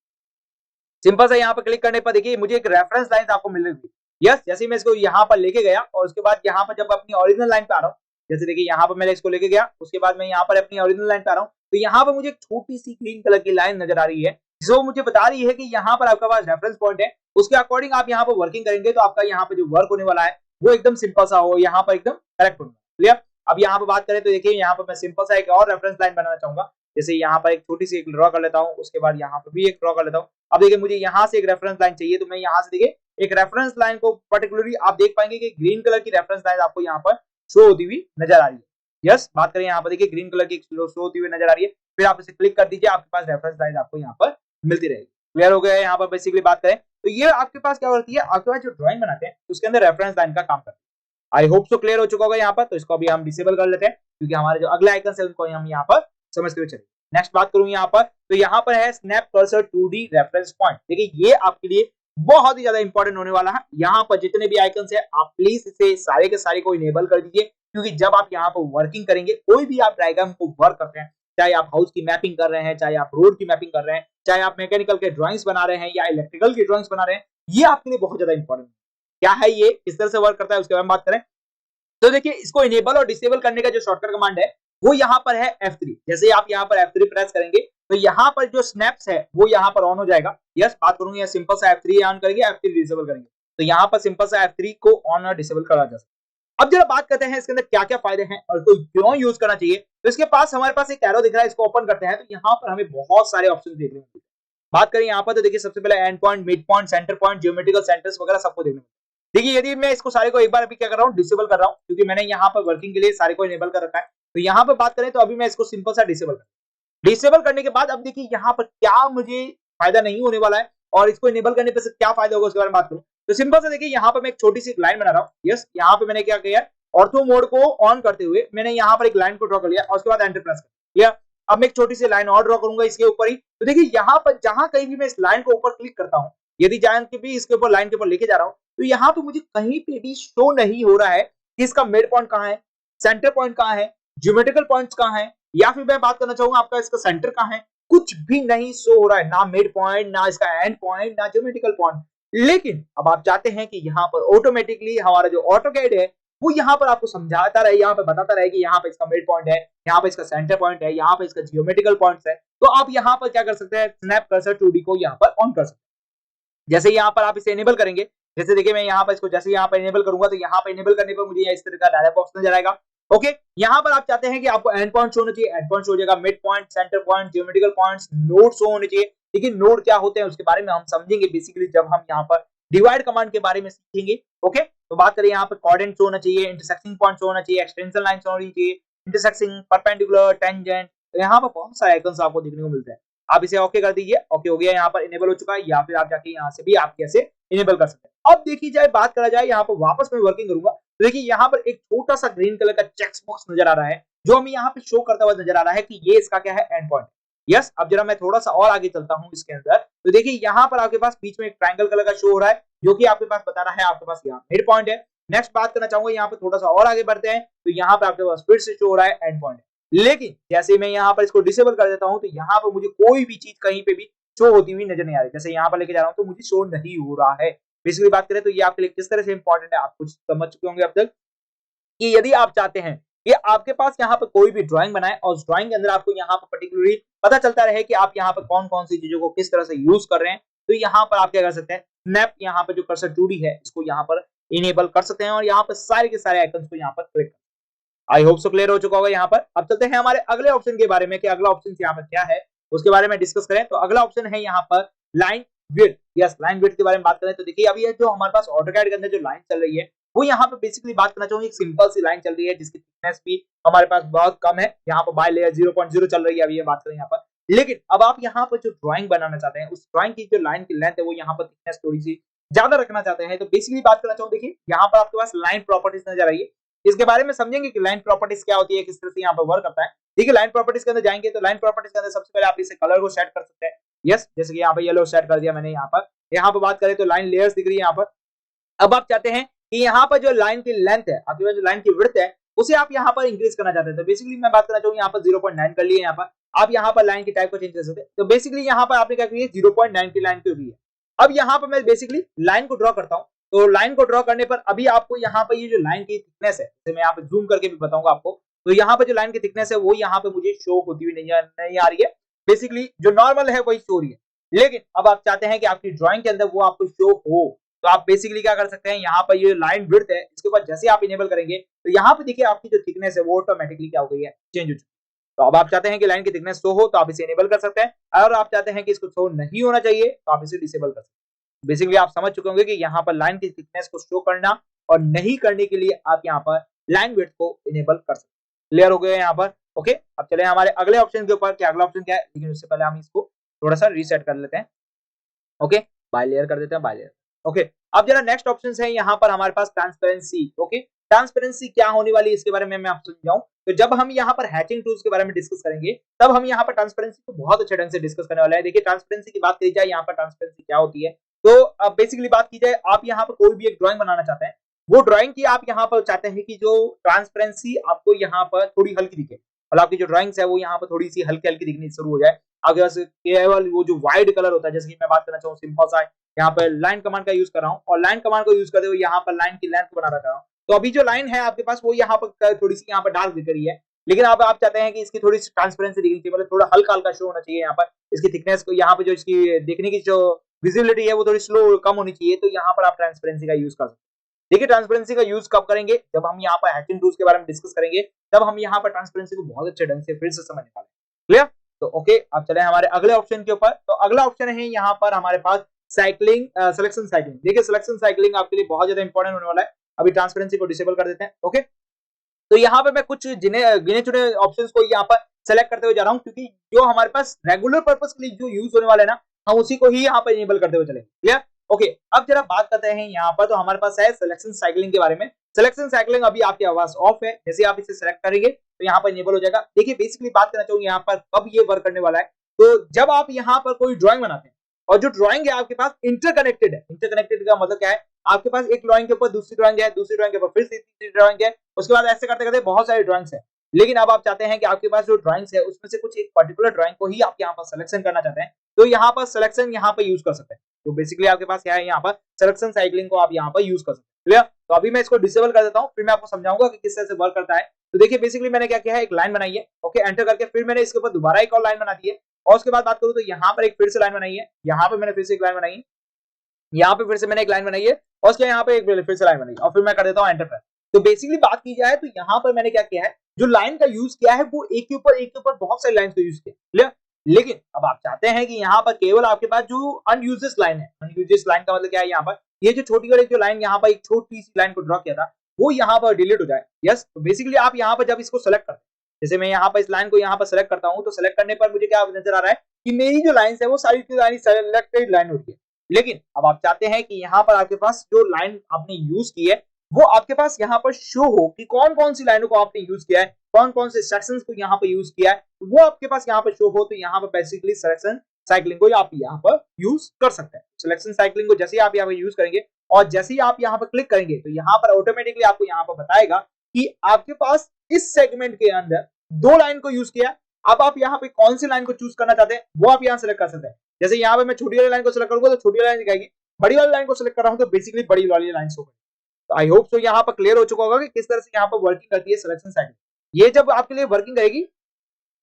सिंपल सा यहाँ पर क्लिक करने पर देखिए मुझे एक रेफरेंस लाइन आपको मिल रही थी। यस, जैसे मैं इसको यहाँ पर लेके गया और उसके बाद यहाँ पर जब अपनी ओरिजिनल लाइन पे आ रहा हूँ, जैसे देखिए यहाँ पर मैंने इसको लेके गया, उसके बाद मैं यहाँ पर अपनी ओरिजिनल लाइन पे आ रहा हूँ तो यहाँ पर मुझे एक छोटी सी ग्रीन कलर की लाइन नजर आ रही है जो मुझे बता रही है कि यहाँ पर आपके पास रेफरेंस पॉइंट है। उसके अकॉर्डिंग आप यहाँ पर वर्किंग करेंगे तो आपका यहाँ पर जो वर्क होने वाला है वो एकदम सिंपल सा हो, यहाँ पर एकदम करेक्ट होगा। क्लियर, अब यहाँ पर बात करें तो देखिए यहाँ पर मैं सिंपल सा एक और रेफरेंस लाइन बनाना चाहूंगा। जैसे यहाँ पर एक छोटी सी एक ड्रॉ कर लेता हूँ, उसके बाद यहाँ पर भी एक ड्रॉ कर लेता हूँ। अब देखिए मुझे यहाँ से एक रेफरेंस लाइन चाहिए तो मैं यहाँ से देखिए एक रेफरेंस लाइन को पर्टिकुलरली आप देख पाएंगे कि ग्रीन कलर की रेफरेंस लाइन आपको यहाँ पर शो होती हुई नजर आ रही है। यस, बात करें यहाँ पर देखिए ग्रीन कलर की शो होती हुई नजर आ रही है, फिर आप इसे क्लिक कर दीजिए, आपके पास रेफरेंस लाइन आपको यहाँ पर मिलती रहेगी। क्लियर हो गया है। यहाँ पर बेसिकली बात करें तो ये आपके पास क्या होती है, आपके पास जो ड्राइंग बनाते हैं उसके अंदर रेफरेंस लाइन का काम करते हैं। आई होप सो क्लियर हो चुका होगा यहाँ पर। तो इसको अभी हम डिसेबल कर लेते हैं क्योंकि हमारे जो अगले आइकन है उनको हम यहाँ पर समझते हुए चलेंगे। नेक्स्ट बात करूं यहाँ पर, तो यहाँ पर है snap cursor 2D reference point. देखिए ये आपके लिए बहुत ही ज्यादा इंपॉर्टेंट होने वाला है। यहाँ पर जितने भी आइकन्स है आप प्लीज इसे सारे के सारे को इनेबल कर दीजिए, क्योंकि जब आप यहाँ पर वर्किंग करेंगे, कोई भी आप डायग्राम को वर्क करते हैं, चाहे आप हाउस की मैपिंग कर रहे हैं, चाहे आप रोड की मैपिंग कर रहे हैं, चाहे आप मैकेनिकल के ड्राइंग्स बना रहे हैं या इलेक्ट्रिकल की ड्राइंग्स बना रहे हैं, ये आपके लिए बहुत ज्यादा इंपॉर्टेंट है। क्या है ये, किस तरह से वर्क करता है, उसके बारे में बात करें तो देखिए इसको इनेबल और डिसेबल करने का जो शॉर्टकट कमांड है वो यहाँ पर है F3। जैसे आप यहाँ पर F3 प्रेस करेंगे तो यहाँ पर जो स्नैप्स है वो यहाँ पर ऑन हो जाएगा। यस, बात करूंगी सिंपल सा F3 ऑन करेंगे, F3 डिसेबल करेंगे तो यहाँ पर सिंपल सा F3 को ऑन और डिसेबल करा जा सकता है। अब जरा बात करते हैं इसके अंदर क्या क्या फायदे हैं और तो क्यों यूज करना चाहिए। तो इसके पास हमारे पास एक एरो दिख रहा है, इसको ओपन करते हैं तो यहाँ पर हमें बहुत सारे ऑप्शन देखने को मिलते हैं। बात करें यहाँ पर तो देखिए सबसे पहले and point, mid point, centre point, geometrical centres वगैरह सबको देखने को। देखिए यदि मैं इसको सारे को एक बार अभी क्या कर रहा हूँ, डिसेबल कर रहा हूँ, क्योंकि मैंने यहाँ पर वर्किंग के लिए सारे को इनेबल कर रखा है। तो यहाँ पर बात करें तो अभी मैं इसको सिंपल सा डिसेबल करने के बाद अब देखिए यहाँ पर क्या मुझे फायदा नहीं होने वाला है और इसको इनेबल करने पर क्या फायदा होगा उसके बारे में बात करूं तो सिंपल से देखिए यहाँ पर मैं एक छोटी सी लाइन बना रहा हूँ। यस, यहाँ पे मैंने क्या किया, ऑर्थो मोड को ऑन करते हुए मैंने यहाँ पर एक लाइन को ड्रॉ कर लिया और उसके बाद एंटर प्रेस कर लिया। अब मैं एक छोटी सी लाइन और ड्रॉ करूंगा इसके ऊपर ही। तो देखिए यहाँ पर जहां कहीं भी मैं इस लाइन को ऊपर क्लिक करता हूँ, यदि जान के भी इसके ऊपर लाइन के ऊपर लेके जा रहा हूँ, तो यहाँ पे मुझे कहीं पे भी शो नहीं हो रहा है कि इसका मिड पॉइंट कहाँ है, सेंटर पॉइंट कहाँ है, ज्योमेट्रिकल पॉइंट्स कहाँ है, या फिर मैं बात करना चाहूंगा आपका इसका सेंटर कहाँ है, कुछ भी नहीं शो हो रहा है, ना मिड पॉइंट, ना इसका एंड पॉइंट, ना ज्योमेट्रिकल पॉइंट। लेकिन अब आप चाहते हैं कि यहाँ पर ऑटोमेटिकली हमारा जो ऑटोकैड है वो यहाँ पर आपको समझाता रहे, यहाँ पे बताता रहे कि यहाँ पे इसका मिड पॉइंट है, यहाँ पे इसका सेंटर पॉइंट है, यहाँ पे इसका जियोमेट्रिकल पॉइंट्स है। तो आप यहाँ पर क्या कर सकते हैं, स्नैप कर्सर 2D को यहाँ पर ऑन कर सकते हैं। जैसे यहाँ पर आप इसे इनेबल करेंगे, जैसे देखिए मैं यहाँ पर इसको जैसे यहाँ पर इनेबल करूंगा तो यहाँ पर इनेबल करने पर मुझे इस तरह का डायलॉग बॉक्स नजर आएगा। ओके, यहाँ पर आप चाहते हैं कि आपको एंड पॉइंट शो होना चाहिए, एंड पॉइंट शो हो जाएगा, mid point, centre point, geometrical points, node show होने चाहिए। लेकिन नोड क्या होते हैं उसके बारे में हम समझेंगे बेसिकली जब हम यहाँ पर डिवाइड कमांड के बारे में सीखेंगे। ओके, तो बात करें यहाँ पर कोऑर्डिनेट शो होना चाहिए, इंटरसेक्टिंग पॉइंट शो होना चाहिए, एक्सटेंशन लाइन शो होनी चाहिए, इंटरसेक्टिंग, परपेंडिकुलर, टेंजेंट। तो यहाँ पर बहुत सारे आइकन्स आपको देखने को मिलते हैं। आप इसे ओके कर दीजिए, ओके हो गया, यहाँ पर इनेबल हो चुका है, या फिर आप जाके यहाँ से भी आप कैसे इनेबल कर सकते हैं। अब देखी जाए, बात करा जाए यहाँ पर वापस मैं वर्किंग करूंगा तो देखिए यहाँ पर एक छोटा सा ग्रीन कलर का चेक बॉक्स नजर आ रहा है जो हमें यहाँ पे शो करता हुआ नजर आ रहा है कि ये इसका क्या है, एंड पॉइंट। यस, अब जरा मैं थोड़ा सा और आगे चलता हूँ इसके अंदर तो देखिए यहाँ पर आपके पास बीच में एक ट्रायंगल कलर का शो हो रहा है जो कि आपके पास बता रहा है आपके पास यहाँ मिड पॉइंट है। नेक्स्ट बात करना चाहूंगा, यहाँ पे थोड़ा सा और आगे बढ़ते हैं तो यहाँ पे आपके पास फिर से शो हो रहा है एंड पॉइंट। लेकिन जैसे मैं यहाँ पर इसको डिसेबल कर देता हूँ तो यहाँ पर मुझे कोई भी चीज कहीं पे भी शो होती हुई नजर नहीं आ रही। जैसे यहाँ पर लेके जा रहा हूँ तो मुझे शो नहीं हो रहा है। बेसिकली बात करें तो ये आपके लिए किस तरह से इंपॉर्टेंट है आप कुछ समझ चुके होंगे अब तक कि यदि आप चाहते हैं कि आपके पास यहाँ पर कोई भी ड्राइंग बनाए और उस ड्राइंग के अंदर आपको यहाँ पर पर्टिकुलरली पता चलता रहे कि आप यहाँ पर कौन कौन सी चीजों को किस तरह से यूज कर रहे हैं, तो यहाँ पर आप क्या कर सकते हैं, स्नैप यहाँ पर जो कर्सर 2D है इसको यहाँ पर इनेबल कर सकते हैं और यहाँ पर सारे के सारे आइकन्स को यहाँ पर click. I hope so clear हो चुका होगा। यहाँ पर अब चलते हैं हमारे अगले ऑप्शन के बारे में कि अगला ऑप्शन यहाँ पर क्या है उसके बारे में डिस्कस करें। तो अगला ऑप्शन है यहाँ पर line width. Yes, line width के बारे में बात करें तो देखिए अभी ये जो हमारे पास ऑटोकैड के अंदर जो लाइन चल रही है वो यहाँ पे बेसिकली बात करना चाहूंगी, एक सिंपल सी लाइन चल रही है जिसकी थिकनेस भी हमारे पास बहुत कम है। यहाँ पर बाय लेयर 0.0 चल रही है अभी ये बात करें यहाँ पर। लेकिन अब आप यहाँ पर जो ड्राइंग बनाना चाहते हैं उस ड्राइंग की जो लाइन की लेंथ है वो यहाँ पर थिकनेस थोड़ी सी ज्यादा रखना चाहते हैं। तो बेसिकली बात करना चाहूँ, देखिए यहाँ पर आपके पास लाइन प्रॉपर्टीज नजर आई है, इसके बारे में समझेंगे कि लाइन प्रॉपर्टीज क्या होती है, किस तरह से यहाँ पर वर्क करता है। देखिए लाइन प्रॉपर्टीज के अंदर जाएंगे तो लाइन प्रॉपर्टीज के अंदर सबसे पहले आप इसे कलर को सेट कर सकते हैं। यस, जैसे कि यहाँ पर येलो सेट कर दिया मैंने। यहाँ पर बात करें तो लाइन लेयर्स दिख रही है यहाँ पर। अब आप चाहते हैं कि यहाँ पर जो लाइन की लेंथ है, आपके पास जो लाइन की विड्थ है उसे आप यहाँ पर इंक्रीज करना चाहते हैं। तो बेसिकली मैं बात करना चाहूँ यहाँ पर 0.9 कर लिए। यहाँ पर आप यहाँ पर लाइन की टाइप को चेंज कर सकते हैं। तो बेसिकली यहाँ पर आपने क्या किया, 0.9 की लाइन क्यों की है। अब यहाँ पर मैं बेसिकली लाइन को ड्रॉ करता हूँ तो लाइन को ड्रॉ करने पर अभी आपको यहाँ पर ये जो लाइन की थिकनेस है, जैसे मैं यहाँ पे जूम करके भी बताऊंगा आपको, तो यहाँ पर जो लाइन की थिकनेस है वो यहाँ पे मुझे शो होती हुई नहीं आ रही है। बेसिकली जो नॉर्मल है वही शो हो रही है। लेकिन अब आप चाहते हैं कि आपकी ड्राइंग के अंदर वो आपको शो हो तो आप बेसिकली क्या कर सकते हैं, यहाँ पर ये लाइन विड्थ है इसके बाद जैसे आप इनेबल करेंगे तो यहाँ पे देखिए आपकी जो थिकनेस है वो ऑटोमेटिकली क्या हो गई है, चेंज हो चुकी है। तो अब आप चाहते हैं कि लाइन की थिकनेस शो हो तो आप इसे इनेबल कर सकते हैं, और आप चाहते हैं कि इसको शो नहीं होना चाहिए तो आप इसे डिसेबल कर सकते हैं। बेसिकली आप समझ चुके होंगे कि यहाँ पर लाइन की थिकनेस को शो करना और नहीं करने के लिए आप यहाँ पर लाइन विड्थ को इनेबल कर सकते हैं। क्लियर हो गया यहाँ पर। ओके, अब चले हमारे अगले ऑप्शन के ऊपर कि अगला ऑप्शन क्या है, लेकिन उससे पहले हम इसको थोड़ा सा रीसेट कर लेते हैं। ओके, बाय लेयर कर देते हैं, बाय लेयर। ओके, अब जरा नेक्स्ट ऑप्शन है यहाँ पर हमारे पास ट्रांसपेरेंसी। ओके, ट्रांसपेरेंसी क्या होने वाली है इसके बारे में मैं आपको समझाऊं। तो जब हम यहाँ पर हैचिंग टूल्स के बारे में डिस्कस करेंगे तब हम यहाँ पर ट्रांसपेरेंसी को बहुत अच्छे ढंग से डिस्कस करने वाले हैं। देखिए ट्रांसपेरेंसी की बात करी जाए, यहाँ पर ट्रांसपेरेंसी क्या होती है, तो अब बेसिकली बात की जाए, आप यहाँ पर कोई भी एक ड्राइंग बनाना चाहते हैं, वो ड्राइंग की आप यहाँ पर चाहते हैं कि जो ट्रांसपेरेंसी आपको यहाँ पर थोड़ी हल्की दिखे, मतलब आपकी जो ड्राइंग्स है वो यहाँ पर थोड़ी सी हल्की हल्की दिखनी शुरू हो जाए। अगर केवल वो जो वाइड कलर होता है, जैसे कि मैं बात करना चाहूँ सिंपल सा यहाँ पर लाइन कमांड का यूज कर रहा हूँ और लाइन कमांड को यूज करते हुए यहाँ पर लाइन की लेंथ को बना रहा हूँ, तो अभी जो लाइन है आपके पास वो यहाँ पर थोड़ी सी यहाँ पर डार्क दिख रही है, लेकिन अब आप चाहते हैं कि इसकी थोड़ी सी ट्रांसपेरेंसी दिखनी चाहिए, मतलब थोड़ा हल्का हल्का शो होना चाहिए, यहाँ पर इसकी थिकनेस को यहाँ पर जो इसकी देखने की जो विजिबिलिटी है वो थोड़ी स्लो कम होनी चाहिए, तो यहाँ पर आप ट्रांसपेरेंसी का यूज कर सकते हैं। देखिए ट्रांसपेरेंसी का यूज कब करेंगे, जब हम यहाँ पर हैचिंग टूल्स के बारे में डिस्कस करेंगे, तब हम यहाँ पर ट्रांसपेरेंसी को बहुत अच्छे ढंग से फिर से समझने वाले हैं। क्लियर? तो ओके, अब चले हमारे अगले ऑप्शन के ऊपर। तो अगला ऑप्शन है यहाँ पर हमारे पास साइक्लिंग, सिलेक्शन साइक्लिंग। देखिए सिलेक्शन साइक्लिंग आपके लिए बहुत ज्यादा इंपॉर्टेंट होने वाला है। अभी ट्रांसपेरेंसी को डिसेबल कर देते हैं। ओके, तो यहाँ पे मैं कुछ गिने चुने ऑप्शंस को यहाँ पर सेलेक्ट करते हुए जा रहा हूँ, क्योंकि जो हमारे पास रेगुलर पर्पस के लिए जो यूज होने वाला है ना, हम उसी को ही यहाँ पर इनेबल करते हुए चलेंगे। क्लियर? ओके, अब जरा बात करते हैं यहाँ पर, तो हमारे पास है सिलेक्शन साइक्लिंग के बारे में। सिलेक्शन साइक्लिंग अभी आपकी आवाज ऑफ है, जैसे आप इसे सेलेक्ट करेंगे तो यहाँ पर इनेबल हो जाएगा। देखिए बेसिकली बात करना चाहूँ यहाँ पर कब ये वर्क करने वाला है, तो जब आप यहाँ पर कोई ड्राइंग बनाते हैं और जो ड्राइंग है आपके पास इंटरकनेक्टेड है। इंटरकनेक्टेड का मतलब क्या है, आपके पास एक ड्राइंग के ऊपर दूसरी ड्राइंग है, दूसरी ड्राइंग के ऊपर फिर से तीसरी ड्राइंग है, उसके बाद ऐसे करते करते बहुत सारी ड्राइंग्स है, लेकिन अब आप चाहते हैं कि आपके पास जो ड्राइंग्स है उसमें से कुछ एक पर्टिकुलर ड्राइंग को ही आप यहाँ पर सिलेक्शन करना चाहते हैं, तो यहाँ पर सिलेक्शन यहाँ पर यूज कर सकते हैं। तो बेसिकली आपके पास क्या है, यहाँ पर सिलेक्शन साइक्लिंग को आप यहाँ पर यूज कर सकते हैं। क्लियर? तो अभी मैं इसको डिसेबल कर देता हूँ, फिर मैं आपको समझाऊंगा कि किस तरह से वर्क करता है। तो देखिए बेसिकली मैंने क्या किया है, एक लाइन बनाई है, ओके, एंटर करके फिर मैंने इसके ऊपर दोबारा एक और लाइन बना दी है, और उसके बाद बात करूं तो यहाँ पर एक फिर से लाइन बनाई है, यहाँ पे मैंने फिर से एक लाइन बनाई है, यहाँ पे फिर से मैंने एक लाइन बनाई है, और उसके यहाँ पे एक फिर से लाइन बनाई है, और फिर मैं कर देता हूँ एंटर पर। तो बेसिकली बात की जाए तो यहाँ पर मैंने क्या किया है, जो लाइन का यूज किया है वो एक के ऊपर बहुत सारी लाइन को यूज किया। क्लियर? लेकिन अब आप चाहते हैं कि यहाँ पर केवल आपके पास जो अनयूजेस लाइन है, अनयूजेस लाइन का मतलब क्या है, यहाँ पर ये जो छोटी वाली जो लाइन यहाँ पर एक छोटी सी लाइन को ड्रॉ किया था वो यहाँ पर डिलीट हो जाए। यस, तो बेसिकली आप यहाँ पर जब इसको सेलेक्ट करते हैं, जैसे मैं यहाँ पर इस लाइन को यहाँ पर सेलेक्ट करता हूँ, तो सेलेक्ट करने पर मुझे क्या नजर आ रहा है कि मेरी जो लाइन है वो सारी की सारी सेलेक्टेड लाइन होती है। लेकिन अब आप चाहते हैं कि यहाँ पर आपके पास जो लाइन आपने यूज की है वो आपके पास यहाँ पर शो हो कि कौन कौन सी लाइनों को आपने यूज किया है, कौन कौन से सेक्शंस को यहाँ पर यूज किया है, वो आपके पास यहाँ पर शो हो, तो यहाँ पर बेसिकली सिलेक्शन साइक्लिंग को आप यहाँ पर यूज कर सकते हैं। सिलेक्शन साइक्लिंग को जैसे आप यहाँ पर यूज करेंगे और जैसे ही आप यहाँ पर क्लिक करेंगे तो यहाँ पर ऑटोमेटिकली आपको यहाँ पर बताएगा कि आपके पास इस सेगमेंट के अंदर दो लाइन को यूज किया। अब आप यहाँ पे कौन सी लाइन को चूज करना चाहते हैं वो आप यहाँ सेलेक्ट कर सकते हैं। जैसे यहाँ पे मैं छोटी वाली लाइन को सिलेक्ट करूंगा तो छोटी वाली लाइन दिखाएगी, बड़ी वाली लाइन को सिलेक्ट कर रहा हूं तो बेसिकली बड़ी वाली लाइन शो करेगी। तो आई होप सो यहाँ पर क्लियर हो चुका होगा कि किस तरह से यहाँ पर वर्किंग करती है सिलेक्शन साइक्लिंग। ये जब आपके लिए वर्किंग करेगी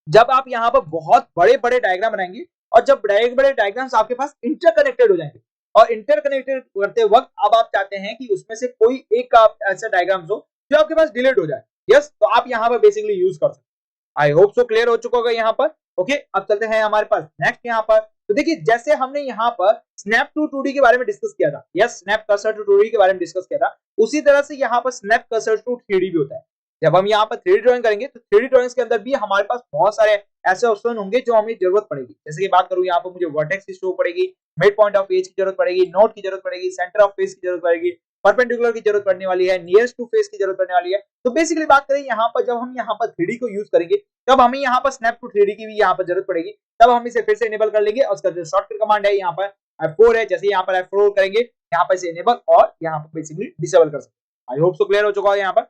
जब आप यहाँ पर बहुत बड़े बड़े डायग्राम बनाएंगे, और जब बड़े बड़े डायग्राम्स आपके पास इंटरकनेक्टेड हो जाएंगे, और इंटरकनेक्टेड करते वक्त अब आप चाहते हैं कि उसमें से कोई एक ऐसा डायग्राम हो जो आपके पास डिलीट हो जाए। यस, तो आप यहाँ पर बेसिकली यूज कर सकते हैं। आई होप सो क्लियर हो चुका होगा यहाँ पर। ओके, अब चलते हैं हमारे पास नेक्स्ट यहाँ पर। तो देखिए जैसे हमने यहाँ पर स्नैप टू 2D के बारे में डिस्कस किया था, yes, snap cursor to 2D के बारे में डिस्कस किया था, उसी तरह से यहाँ पर स्नैप कर्सर टू 3D भी होता है। जब हम यहाँ पर 3D ड्राइंग करेंगे तो 3D ड्राइंग्स के अंदर भी हमारे पास बहुत सारे ऐसे ऑप्शन होंगे जो हमें जरूरत पड़ेगी। जैसे कि बात करूं यहाँ पर मुझे वर्टेक्स की शो पड़ेगी, मिड पॉइंट ऑफ फेस की जरूरत पड़ेगी, नोड की जरूरत पड़ेगी, सेंटर ऑफ फेस की जरूरत पड़ेगी, परपेंडिकुलर की जरूरत पड़ने वाली है, नियरेस्ट टू फेस की जरूरत पड़ने वाली है। तो बेसिकली बात करें यहाँ पर जब हम यहाँ पर 3D को यूज करेंगे तब हमें यहाँ पर स्नैप टू 3D की भी यहाँ पर जरूरत पड़ेगी, तब हम इसे फिर से इनेबल कर लेंगे। और उसका जो शॉर्टकट कमांड है यहाँ पर F4 है, जैसे यहाँ पर F4 करेंगे यहाँ पर इसे इनेबल और यहाँ पर बेसिकली डिसेबल कर सकते हैं। आई होप सो क्लियर हो चुका है यहाँ पर।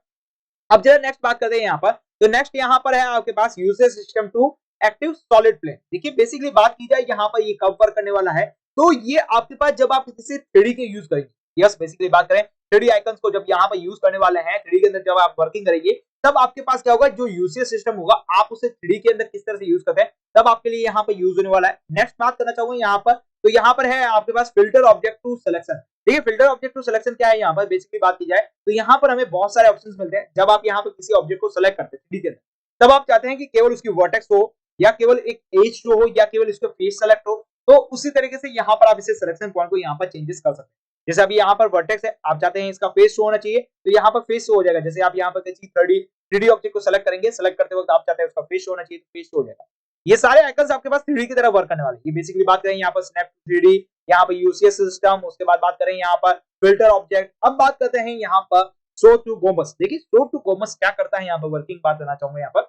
अब जरा नेक्स्ट बात करते हैं यहाँ पर। तो नेक्स्ट यहाँ पर है आपके पास usage system to active solid plane. देखिए बेसिकली बात की जाए यहाँ पर ये कब वर्क करने वाला है, तो ये आपके पास जब आप इसे 3D के यूज करेंगे। यस, बेसिकली बात करें 3D आइकन्स को जब यहाँ पर यूज करने वाले हैं 3D के अंदर, जब आप वर्किंग करेंगे तब आपके पास क्या होगा, जो यूसेज सिस्टम होगा आप उसे 3D के अंदर किस तरह से यूज करते हैं तब आपके लिए यहाँ पर यूज होने वाला है। नेक्स्ट बात करना चाहूंगा यहाँ पर, तो यहाँ पर है आपके पास फिल्टर ऑब्जेक्ट टू सिलेक्शन। देखिए फिल्टर ऑब्जेक्ट टू सिलेक्शन क्या है, यहाँ पर बेसिकली बात की जाए तो यहाँ पर हमें बहुत सारे ऑप्शंस मिलते हैं। जब आप यहाँ पर किसी ऑब्जेक्ट को सिलेक्ट करते हैं 3D के अंदर, तब आप चाहते हैं कि केवल उसकी वर्टेक्स हो या केवल एक एज शो हो या केवल इसका फेस सेलेक्ट हो, तो उसी तरीके से यहाँ पर आप इसे सिलेक्शन पॉइंट को यहाँ पर चेंजेस कर सकते हैं। जैसे अभी यहाँ पर वर्टेक्स है, आप चाहते हैं इसका फेस शो होना चाहिए तो यहाँ पर फेस शो हो जाएगा। जैसे आप यहाँ पर किसी 3D ऑब्जेक्ट को सेलेक्ट करेंगे, सेलेक्ट करते वक्त आप चाहते हैं उसका फेस शो होना चाहिए तो फेस शो हो जाएगा। ये सारे आइकन्स आपके पास 3D की तरह वर्क करने वाले हैं। ये बेसिकली बात करें यहाँ पर स्नैप 3D, यहाँ पर यूसीएस सिस्टम, उसके बाद बात करें यहाँ पर फिल्टर ऑब्जेक्ट। अब बात करते हैं यहाँ पर शो टू गोमस। देखिए शो टू गोमस क्या करता है, यहाँ पर वर्किंग बात करना चाहूंगा यहाँ पर।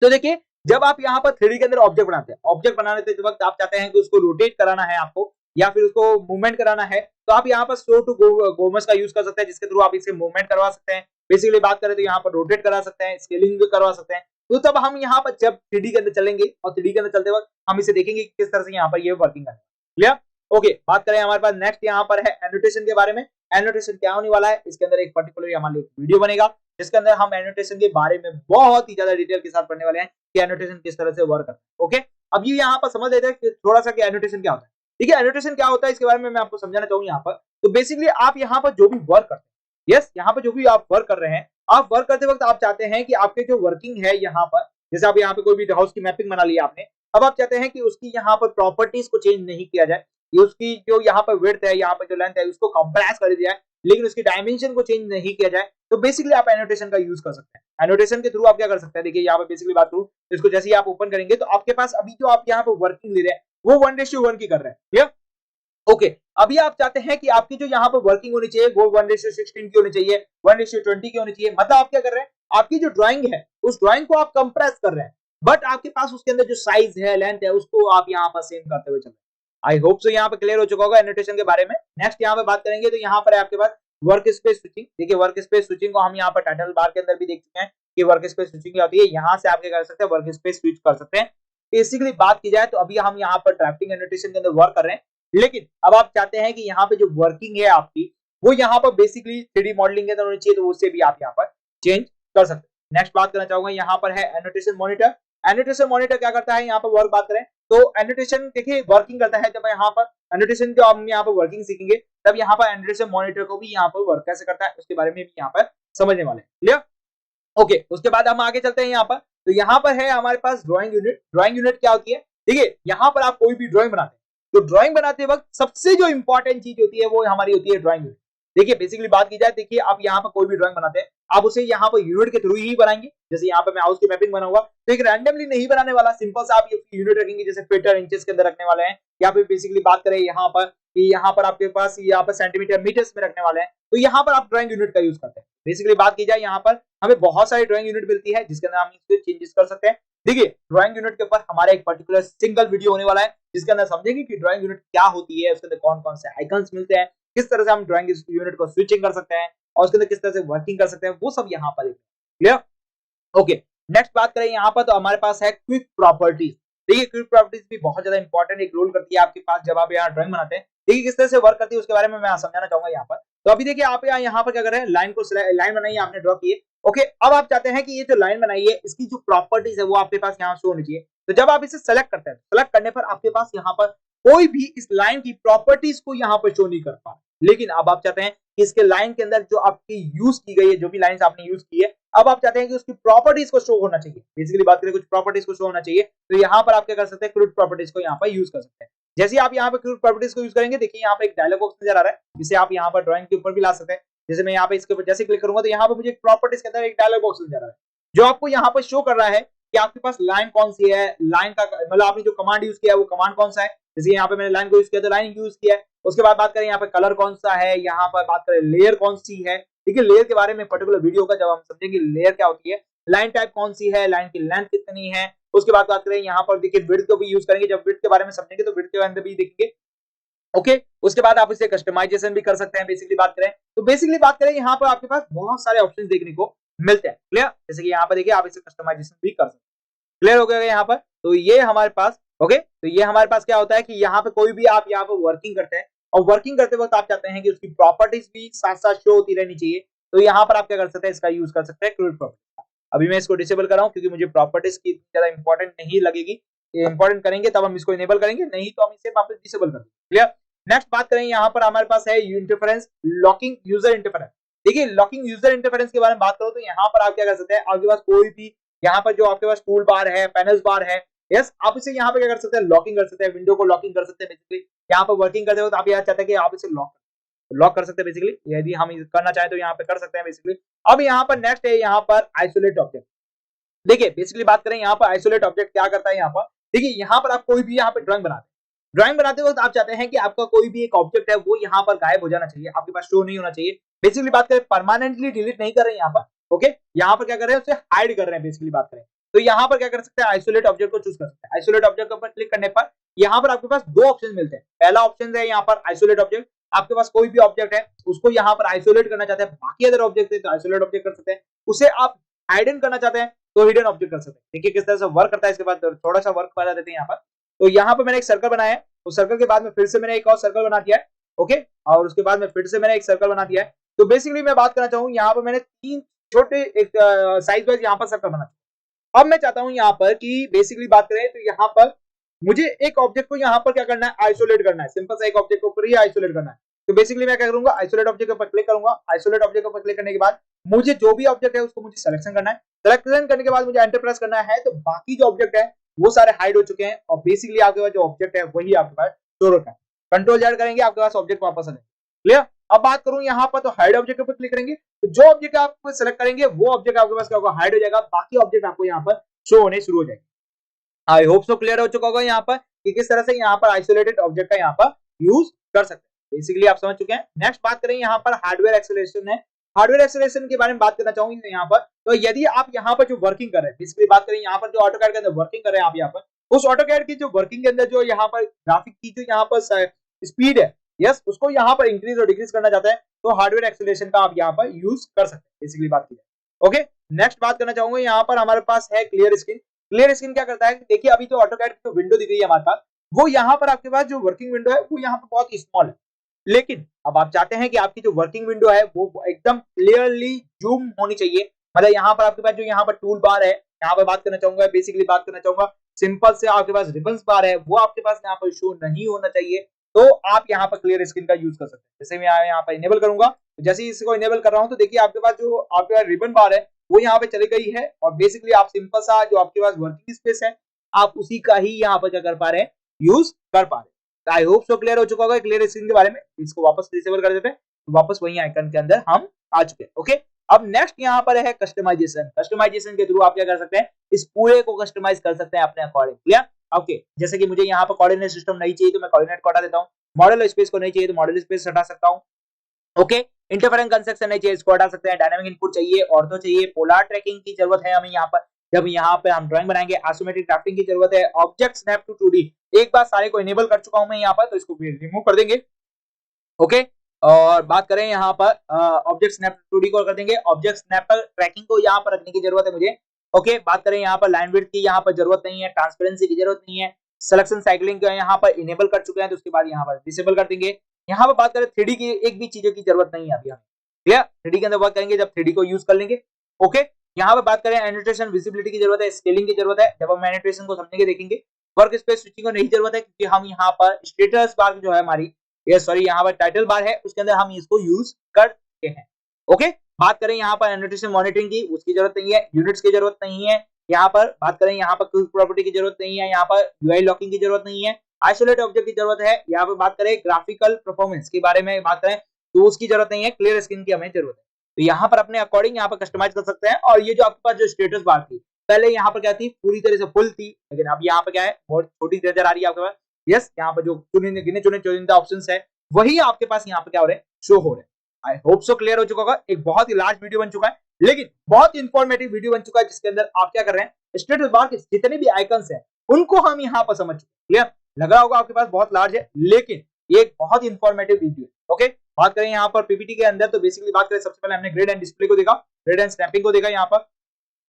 तो देखिए जब आप यहाँ पर 3D के अंदर ऑब्जेक्ट बनाते हैं, ऑब्जेक्ट बनाने के वक्त आप चाहते हैं कि उसको रोटेट कराना है आपको या फिर उसको मूवमेंट कराना है, तो आप यहाँ पर शो टू गोमस का यूज कर सकते हैं, जिसके थ्रू आप इसके मूवमेंट करवा सकते हैं। बेसिकली बात करें तो यहाँ पर रोटेट करा सकते हैं, स्केलिंग भी करवा सकते हैं। तो तब हम यहाँ पर जब 3D के अंदर चलेंगे और 3D के अंदर चलते वक्त हम इसे देखेंगे किस तरह से यहाँ पर ये वर्किंग है। क्लियर? ओके, बात करें हमारे पास नेक्स्ट यहाँ पर है एनोटेशन के बारे में। एनोटेशन क्या होने वाला है, इसके अंदर एक पर्टिकुलर हमारे लिए वीडियो बनेगा जिसके अंदर हम एनोटेशन के बारे में बहुत ही ज्यादा डिटेल के साथ पढ़ने वाले हैं कि एनोटेशन किस तरह से वर्क करता है। ओके, अब ये यहाँ पर समझ लेते हैं कि थोड़ा सा कि एनोटेशन क्या होता है। ठीक है, एनोटेशन क्या होता है इसके बारे में मैं आपको समझाना चाहूंगा यहाँ पर। तो बेसिकली आप यहाँ पर जो भी वर्क करते हैं, यस, यहाँ पर जो भी आप वर्क कर रहे हैं, आप वर्क करते वक्त आप चाहते हैं कि आपके जो वर्किंग है यहाँ पर, जैसे आप यहाँ पे कोई भी हाउस की मैपिंग बना ली आपने, अब आप चाहते हैं कि उसकी यहाँ पर प्रॉपर्टीज को चेंज नहीं किया जाए, उसकी जो यहाँ पर विड्थ है, यहाँ पर जो लेंथ है, उसको कंप्रेस कर दिया जाए, लेकिन उसकी डायमेंशन को चेंज नहीं किया जाए, तो बेसिकली आप एनोटेशन का यूज कर सकते हैं। एनोटेशन के थ्रू आप क्या कर सकते हैं, देखिए यहाँ पे बेसिकली बात करूं तो इसको जैसे ही आप ओपन करेंगे तो आपके पास अभी जो आप यहाँ पे वर्किंग ले रहे हैं वो 1:1 की कर रहे हैं। क्लियर? ओके, अभी आप चाहते हैं कि आपकी जो यहाँ पर वर्किंग होनी चाहिए वो 1:16 की होनी चाहिए, 1:20 की होनी चाहिए। मतलब आप क्या कर रहे हैं, आपकी जो ड्राइंग है उस ड्राइंग को आप कंप्रेस कर रहे हैं, बट आपके पास उसके अंदर जो साइज है, लेंथ है, उसको आप यहाँ पर सेम करते हुए चल रहे हैं। आई होप सो यहाँ पे क्लियर हो चुका होगा एनोटेशन के बारे में। नेक्स्ट यहाँ पे बात करेंगे तो यहाँ पर है आपके पास वर्क स्पेस स्विचिंग। देखिए वर्क स्पेस स्विचिंग को हम यहाँ पर टाइटल बार के अंदर भी देख चुके हैं कि वर्क स्पेस स्विचिंग क्या होती है। यहाँ से आप क्या कर सकते हैं, वर्क स्पेस स्विच कर सकते हैं। बेसिकली बात की जाए तो अभी हम यहाँ पर ड्राफ्टिंग एनोटेशन के अंदर वर्क कर रहे हैं, लेकिन अब आप चाहते हैं कि यहाँ पे जो वर्किंग है आपकी वो यहाँ पर बेसिकली 3D मॉडलिंग के अंदर होनी चाहिए, तो उससे भी आप यहाँ पर चेंज कर सकते हैं। नेक्स्ट बात करना चाहूंगा यहाँ पर है एनोटेशन मॉनिटर। एनोटेशन मॉनिटर क्या करता है, यहाँ पर वर्क बात करें तो एनोटेशन देखिए वर्किंग करता है। जब यहाँ पर एनोटेशन जो हम यहाँ पर वर्किंग सीखेंगे तब यहाँ पर एनोटेशन मॉनिटर को भी यहाँ पर वर्क कैसे करता है उसके बारे में भी यहाँ पर समझने वाले हैं। क्लियर? ओके, उसके बाद हम आगे चलते हैं यहाँ पर। तो यहाँ पर है हमारे पास ड्राइंग यूनिट। ड्राइंग यूनिट क्या होती है, देखिए यहाँ पर आप कोई भी ड्राइंग बनाते हैं तो ड्राइंग बनाते वक्त सबसे जो इंपॉर्टेंट चीज होती है वो हमारी होती है ड्राइंग यूनिट। देखिए बेसिकली बात की जाए, देखिए आप यहाँ पर कोई भी ड्राइंग बनाते हैं आप उसे यहाँ पर यूनिट के थ्रू ही बनाएंगे। जैसे यहाँ पर मैं हाउस की मैपिंग बनाऊंगा तो एक रैंडमली नहीं बनाने वाला, सिंपल सा आप यूनिट रखेंगे, जैसे फीटर इंचेस के अंदर रखने वाले हैं। यहाँ पे बेसिकली बात करें यहाँ पर कि यहाँ पर आपके पास यहाँ पर सेंटीमीटर मीटर्स में रखने वाले हैं, तो यहाँ पर आप ड्राइंग यूनिट का यूज करते हैं। बेसिकली बात की जाए यहाँ पर हमें बहुत सारी ड्राइंग यूनिट मिलती है जिसके अंदर हम इसमें चेंजेस कर सकते हैं। देखिए ड्राइंग यूनिट के ऊपर हमारा एक पर्टिकुलर सिंगल वीडियो होने वाला है जिसके अंदर समझेंगे कि ड्राइंग यूनिट क्या होती है, उसके अंदर कौन कौन से आइकन्स मिलते हैं, किस तरह से हम ड्राइंग यूनिट को स्विचिंग कर सकते हैं और उसके अंदर किस तरह से वर्किंग कर सकते हैं, वो सब यहाँ पर। क्लियर? ओके, नेक्स्ट बात करें यहाँ पर तो हमारे पास है क्विक प्रॉपर्टीज। देखिए क्विक प्रॉपर्टीज भी बहुत ज्यादा इंपॉर्टेंट एक रोल करती है आपके पास जब आप यहाँ ड्राइंग बनाते हैं। देखिए किस तरह से वर्क करती है उसके बारे में मैं समझाना चाहूंगा यहाँ पर। तो अभी देखिए आप यहाँ पर क्या कर रहे हैं, लाइन बनाई है आपने, ड्रॉ की है। ओके, अब आप चाहते हैं कि ये जो लाइन बनाई है इसकी जो प्रॉपर्टीज है वो आपके पास यहाँ शो होनी चाहिए। तो जब आप इसे सेलेक्ट करते हैं, सेलेक्ट करने पर आपके पास यहाँ पर कोई भी इस लाइन की प्रॉपर्टीज को यहाँ पर शो नहीं कर पा, लेकिन अब आप चाहते हैं कि इसके लाइन के अंदर जो आपकी यूज की गई है, जो भी लाइंस आपने यूज की है, अब आप चाहते हैं कि उसकी प्रॉपर्टीज को शो होना चाहिए। बेसिकली बात करें कुछ प्रॉपर्टीज को शो होना चाहिए, तो यहाँ पर आप क्या कर सकते हैं, क्रूड प्रॉपर्टीज को यहाँ पर यूज कर सकते हैं। जैसे आप यहाँ पे क्रूड प्रॉपर्टीज को यूज करेंगे, देखिए यहाँ पे एक डायलॉग बॉक्स नजर आ रहा है जिसे आप यहाँ पर ड्राइंग के ऊपर भी ला सकते हैं। जैसे मैं यहाँ पे इसके ऊपर जैसे क्लिक करूंगा तो यहाँ पे मुझे प्रॉपर्टीज के अंदर एक डायलॉग बॉक्स नजर आ रहा है जो आपको यहाँ पर शो कर रहा है कि आपके पास लाइन कौन सी है, लाइन का मतलब आपने जो कमांड यूज किया है वो कमांड कौन सा है। जैसे यहाँ पे मैंने लाइन को यूज किया तो लाइन यूज किया है। उसके बाद बात करें यहाँ पे कलर कौन सा है, यहाँ पर बात करें लेयर कौन सी है। देखिए लेयर के बारे में पर्टिकुलर वीडियो का जब हम समझेंगे लेयर क्या होती है, लाइन टाइप कौन सी है, लाइन की लेंथ कितनी है। उसके बाद बात करें यहाँ पर देखिए विड्थ को भी यूज करेंगे, जब विड्थ के बारे में समझेंगे तो विड्थ के अंदर भी देखेंगे। ओके, उसके बाद आप इसे कस्टमाइजेशन भी कर सकते हैं। बेसिकली बात करें तो बेसिकली बात करें यहाँ पर आपके पास बहुत सारे ऑप्शन देखने को मिलते हैं। क्लियर? जैसे कि यहाँ पर देखिए आप इसे कस्टमाइजेशन भी कर सकते हैं। क्लियर हो गया यहाँ पर? तो ये हमारे पास ओके, तो ये हमारे पास क्या होता है कि यहाँ पे कोई भी आप यहाँ पर वर्किंग करते हैं और वर्किंग करते वक्त आप चाहते हैं कि उसकी प्रॉपर्टीज भी साथ साथ शो होती रहनी चाहिए, तो यहाँ पर आप क्या कर सकते हैं, इसका यूज कर सकते हैं क्रूड प्रॉपर्टी। अभी मैं इसको डिसेबल कर रहा हूँ क्योंकि मुझे प्रॉपर्टीज की ज्यादा इंपॉर्टेंट नहीं लगेगी। इंपॉर्टेंट करेंगे तब हम इसको इनेबल करेंगे, नहीं तो हम इसे वापस डिसेबल कर देंगे। क्लियर? नेक्स्ट बात करें यहाँ पर हमारे पास है इंटरफेरेंस, लॉकिंग यूजर इंटरफेरेंस। देखिए लॉकिंग यूजर इंटरफेरेंस के बारे में बात करो तो यहाँ पर आप क्या कर सकते हैं, आपके पास कोई भी यहाँ पर जो आपके पास टूल बार है, पैनल्स बार है, यस, आप इसे यहाँ पे क्या कर सकते हैं, लॉकिंग कर सकते हैं, विंडो को लॉकिंग कर सकते हैं। बेसिकली यहाँ पर वर्किंग करते हो तो आप यहाँ चाहते हैं कि आप इसे लॉक कर सकते हैं। बेसिकली यदि हम करना चाहें तो यहाँ पे कर सकते हैं। बेसिकली अब यहाँ पर नेक्स्ट है यहाँ पर आइसोलेट ऑब्जेक्ट। देखिए बेसिकली बात करें यहाँ पर आइसोलेट ऑब्जेक्ट क्या करता है, यहाँ पर देखिए यहाँ पर आप कोई भी यहाँ पे ड्राइंग बनाते वक्त आप चाहते हैं कि आपका कोई भी एक ऑब्जेक्ट है वो यहाँ पर गायब हो जाना चाहिए, आपके पास शो नहीं होना चाहिए। बेसिकली बात करें परमानेंटली डिलीट नहीं कर रहे हैं यहाँ पर। ओके, यहाँ पर क्या कर रहे हैं, उसे हाइड कर रहे हैं बेसिकली बात करें तो। यहाँ पर क्या कर सकते हैं, आइसोलेट ऑब्जेक्ट को चूज कर सकते हैं। आइसोलेट ऑब्जेक्ट पर क्लिक करने पर यहाँ पर आपके पास दो ऑप्शन मिलते हैं। पहला ऑप्शन है यहाँ पर आइसोलेट ऑब्जेक्ट, आपके पास कोई भी ऑब्जेक्ट है उसको यहाँ पर आइसोलेट करना चाहते हैं, बाकी अदर ऑब्जेक्ट है तो आइसोलेट ऑब्जेक्ट कर सकते हैं। उसे आप हाइडन करना चाहते हैं तो हिडन ऑब्जेक्ट कर सकते हैं। देखिए किस तरह से वर्क करता है। इसके बाद थोड़ा सा वर्क बता देते हैं यहाँ पर। तो यहाँ पर मैंने एक सर्कल बनाया है, उस सर्कल के बाद में फिर से मैंने एक और सर्कल बना दिया है। ओके, और उसके बाद में फिर से मैंने एक सर्कल बना दिया है। तो बेसिकली मैं बात करना चाहूँ, यहाँ पर मैंने तीन छोटे एक साइज वाइज यहाँ पर सर्कल बना। अब मैं चाहता हूं यहाँ पर कि बेसिकली बात करें तो यहाँ पर मुझे एक ऑब्जेक्ट को यहाँ पर क्या करना है, आइसोलेट करना है। सिंपल सा एक ऑब्जेक्ट को ऊपर ही आइसोलेट करना है। तो बेसिकली मैं क्या करूंगा, आइसोलेट ऑब्जेक्ट पर क्लिक करूंगा। आइसोलेट ऑब्जेक्ट पर क्लिक करने के बाद मुझे जो भी ऑब्जेक्ट है उसको मुझे सिलेक्शन करना है। सिलेक्शन करने के बाद मुझे एंटर प्रेस करना है। तो बाकी जो ऑब्जेक्ट है वो सारे हाइड हो चुके हैं और बेसिकली आपके पास जो ऑब्जेक्ट है वही आपके पास स्टोर होता है। कंट्रोल जेड करेंगे, आपके पास ऑब्जेक्ट वापस आ जाएगा। क्लियर। अब बात करूं यहाँ पर तो हाइड ऑब्जेक्ट पर क्लिक करेंगे तो जो ऑब्जेक्ट आप सिलेक्ट करेंगे वो ऑब्जेक्ट आपके पास क्या होगा, हाइड हो जाएगा। बाकी ऑब्जेक्ट आपको यहाँ पर शो होने शुरू हो जाएंगे। आई होप सो क्लियर हो चुका होगा यहाँ पर कि किस तरह से यहाँ पर आइसोलेटेड ऑब्जेक्ट का यहाँ पर यूज कर सकते हैं। बेसिकली आप समझ चुके हैं। नेक्स्ट बात करें यहाँ पर हार्डवेयर एक्सेलरेशन है। हार्डवेयर एक्सेलरेशन के बारे में बात करना चाहूंगी यहाँ पर। तो यदि आप यहाँ पर जो वर्किंग कर रहे हैं, बेसिकली बात करें यहाँ पर जो ऑटोकैड के अंदर वर्किंग कर रहे हैं आप यहाँ पर, उस ऑटोकैड की जो वर्किंग के अंदर जो यहाँ पर ग्राफिक की जो यहाँ पर स्पीड है, यस, उसको यहाँ पर इंक्रीज और डिक्रीज करना चाहते हैं तो हार्डवेयर एक्सेलरेशन का आप यहाँ पर यूज कर सकते हैं। बेसिकली बात की जाए। ओके, नेक्स्ट बात करना चाहूंगा यहाँ पर हमारे पास है क्लियर स्क्रीन। क्लियर स्क्रीन क्या करता है, देखिए अभी जो ऑटोकैड की जो विंडो दिख रही है हमारे पास, वो यहाँ पर आपके पास जो वर्किंग विंडो है वो यहाँ पर बहुत स्मॉल है। लेकिन अब आप चाहते हैं कि आपकी जो वर्किंग विंडो है वो एकदम क्लियरली जूम होनी चाहिए। मतलब यहाँ पर आपके पास जो यहाँ पर टूल बार है, यहाँ पर बात करना चाहूंगा, बेसिकली बात करना चाहूंगा सिंपल से आपके पास रिबन्स बार है वो आपके पास यहाँ पर शो नहीं होना चाहिए। तो आप यहाँ पर क्लियर स्क्रीन का यूज कर सकते हैं। जैसे मैं यहाँ पर इनेबल करूंगा, जैसे ही इसको इनेबल कर रहा हूँ तो देखिए आपके पास जो आपका रिबन बार है वो यहाँ पे चली गई है और बेसिकली आप सिंपल सा जो आपके पास वर्किंग स्पेस है आप उसी का ही यहाँ पर क्या कर पा रहे हैं, यूज कर पा रहे हैं। आई होप सो क्लियर हो चुका होगा क्लियर स्क्रीन के बारे में। इसको वापस डिसेबल कर देते हैं तो वापस वही आइकन के अंदर हम आ चुके हैं। ओके, अब नेक्स्ट यहाँ पर है कस्टमाइजेशन। कस्टमाइजेशन के थ्रू आप क्या कर सकते हैं, इस पूरे को कस्टमाइज कर सकते हैं अपने अकॉर्डिंग। क्लियर। ओके, जैसे कि मुझे यहाँ पर कोऑर्डिनेट सिस्टम नहीं चाहिए तो मैं कोऑर्डिनेट को हटा देता हूँ। मॉडल स्पेस को नहीं चाहिए तो मॉडल स्पेस हटा सकता हूँ। ओके, इंटरफेरेंस कंस्ट्रक्शन नहीं चाहिए, इसको हटा सकते हैं। डायनामिक इनपुट चाहिए, ऑर्थो चाहिए, पोलर ट्रैकिंग की जरूरत है हमें यहाँ पर जब यहाँ पे हम ड्राइंग बनाएंगे। आइसोमेट्रिक ड्राफ्टिंग की जरूरत है, ऑब्जेक्ट स्नैप टू 2D। एक बार सारे को इनेबल कर चुका हूं मैं यहाँ पर, तो इसको रिमूव कर देंगे। ओके, और बात करें यहाँ पर ऑब्जेक्ट स्नैप टू 2D को कर देंगे। ऑब्जेक्ट स्नैप पर ट्रैकिंग को यहाँ पर रखने की जरूरत है मुझे। ओके, बात करें यहाँ पर लाइन विड्थ की यहाँ पर जरूरत नहीं है, ट्रांसपेरेंसी की जरूरत नहीं है, सिलेक्शन साइक्लिंग को यहाँ पर इनेबल कर चुके हैं तो उसके बाद यहाँ पर डिसेबल कर देंगे। यहाँ पर बात करें 3D की एक भी चीजों की जरूरत नहीं है अभी हमें। ठीक है, 3D के अंदर वर्क करेंगे जब 3D को यूज कर लेंगे। ओके, यहाँ पर बात करें एनोटेशन विजिबिलिटी की जरूरत है, स्केलिंग की जरूरत है, जब हम एनोटेशन को समझेंगे देखेंगे। वर्क स्पेस स्विचिंग को नहीं जरूरत है क्योंकि हम यहाँ पर स्टेटस बार जो है हमारी, ये सॉरी यहाँ पर टाइटल बार है उसके अंदर हम इसको यूज करते हैं। ओके, बात करें यहाँ पर एनोटेशन मॉनिटरिंग की, उसकी जरूरत नहीं है। यूनिट्स की जरूरत नहीं है। यहाँ पर बात करें यहाँ पर क्विक प्रॉपर्टी की जरूरत नहीं है। यहाँ पर यूआई लॉकिंग की जरूरत नहीं है। आइसोलेट ऑब्जेक्ट की जरूरत है। यहाँ पर बात करें ग्राफिकल परफॉर्मेंस के बारे में बात करें तो उसकी जरूरत नहीं है। क्लियर स्क्रीन की हमें जरूरत है। तो यहाँ पर अपने अकॉर्डिंग यहाँ पर कस्टमाइज कर सकते हैं। और ये जो आपके पास जो स्टेटस बार थी पहले यहाँ पर क्या थी, पूरी तरह से फुल थी, लेकिन अब यहाँ पर क्या है, बहुत छोटी नजर आ रही है आपके पास। यस, यहाँ पर जो गिने चुने चुनिंदा ऑप्शंस है वही आपके पास यहाँ पर क्या हो रहे हैं, शो हो रहे हैं। आई होप सो क्लियर हो चुका होगा। एक बहुत ही लार्ज वीडियो बन चुका है लेकिन बहुत इंफॉर्मेटिव वीडियो बन चुका है जिसके अंदर आप क्या कर रहे हैं, स्टेटस बार के जितने भी आइकन्स हैं उनको हम यहाँ पर समझ चुके हैं। क्लियर लग रहा होगा आपके पास बहुत लार्ज है लेकिन ये एक बहुत इंफॉर्मेटिव वीडियो है। ओके, बात करें यहाँ पर पीपीटी के अंदर तो बेसिकली बात करें सबसे पहले हमने ग्रेड एंड डिस्प्ले को देखा, ग्रेड एंड स्नैपिंग को देखा यहाँ पर।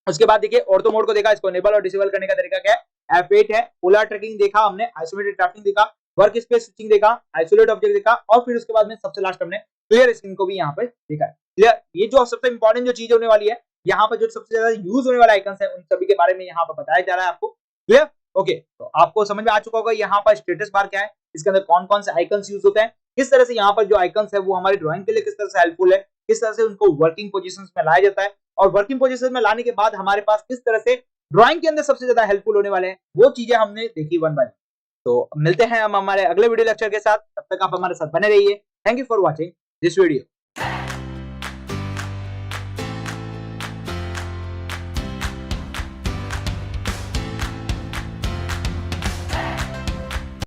उसके बाद देखिए ऑर्थो मोड को देखा, इसको इनेबल और डिसेबल करने का तरीका क्या है। F8 है, पोलर ट्रैकिंग देखा हमने, आइसोमेट्रिक ड्राफ्टिंग देखा, वर्क स्पेस स्विचिंग देखा, आइसोलेट ऑब्जेक्ट देखा और फिर उसके बाद में सबसे लास्ट हमने क्लियर स्क्रीन को भी यहाँ पे देखा है। क्लियर, ये जो सबसे इंपॉर्टेंट जो चीज होने वाली है, यहाँ पर जो सबसे ज्यादा यूज होने वाला आइकन्स है उन सभी के बारे में यहाँ पर बताया जा रहा है आपको। क्लियर, ओके, तो आपको समझ में आ चुका होगा यहाँ पर स्टेटस बार क्या है, इसके अंदर कौन कौन से आइकन्स यूज होते हैं, किस तरह से यहाँ पर जो आइकन्स है वो हमारी ड्राइंग के लिए किस तरह से हेल्पफुल है, किस तरह से उनको वर्किंग पोजीशंस में लाया जाता है और वर्किंग पोजीशन में लाने के बाद हमारे पास किस तरह से ड्राइंग के अंदर सबसे ज्यादा हेल्पफुल होने वाले हैं, वो चीजें हमने देखी वन बाय वन। तो मिलते हैं हम हमारे अगले वीडियो लेक्चर के साथ, तब तक आप हमारे साथ बने रहिए। Thank you for watching this video.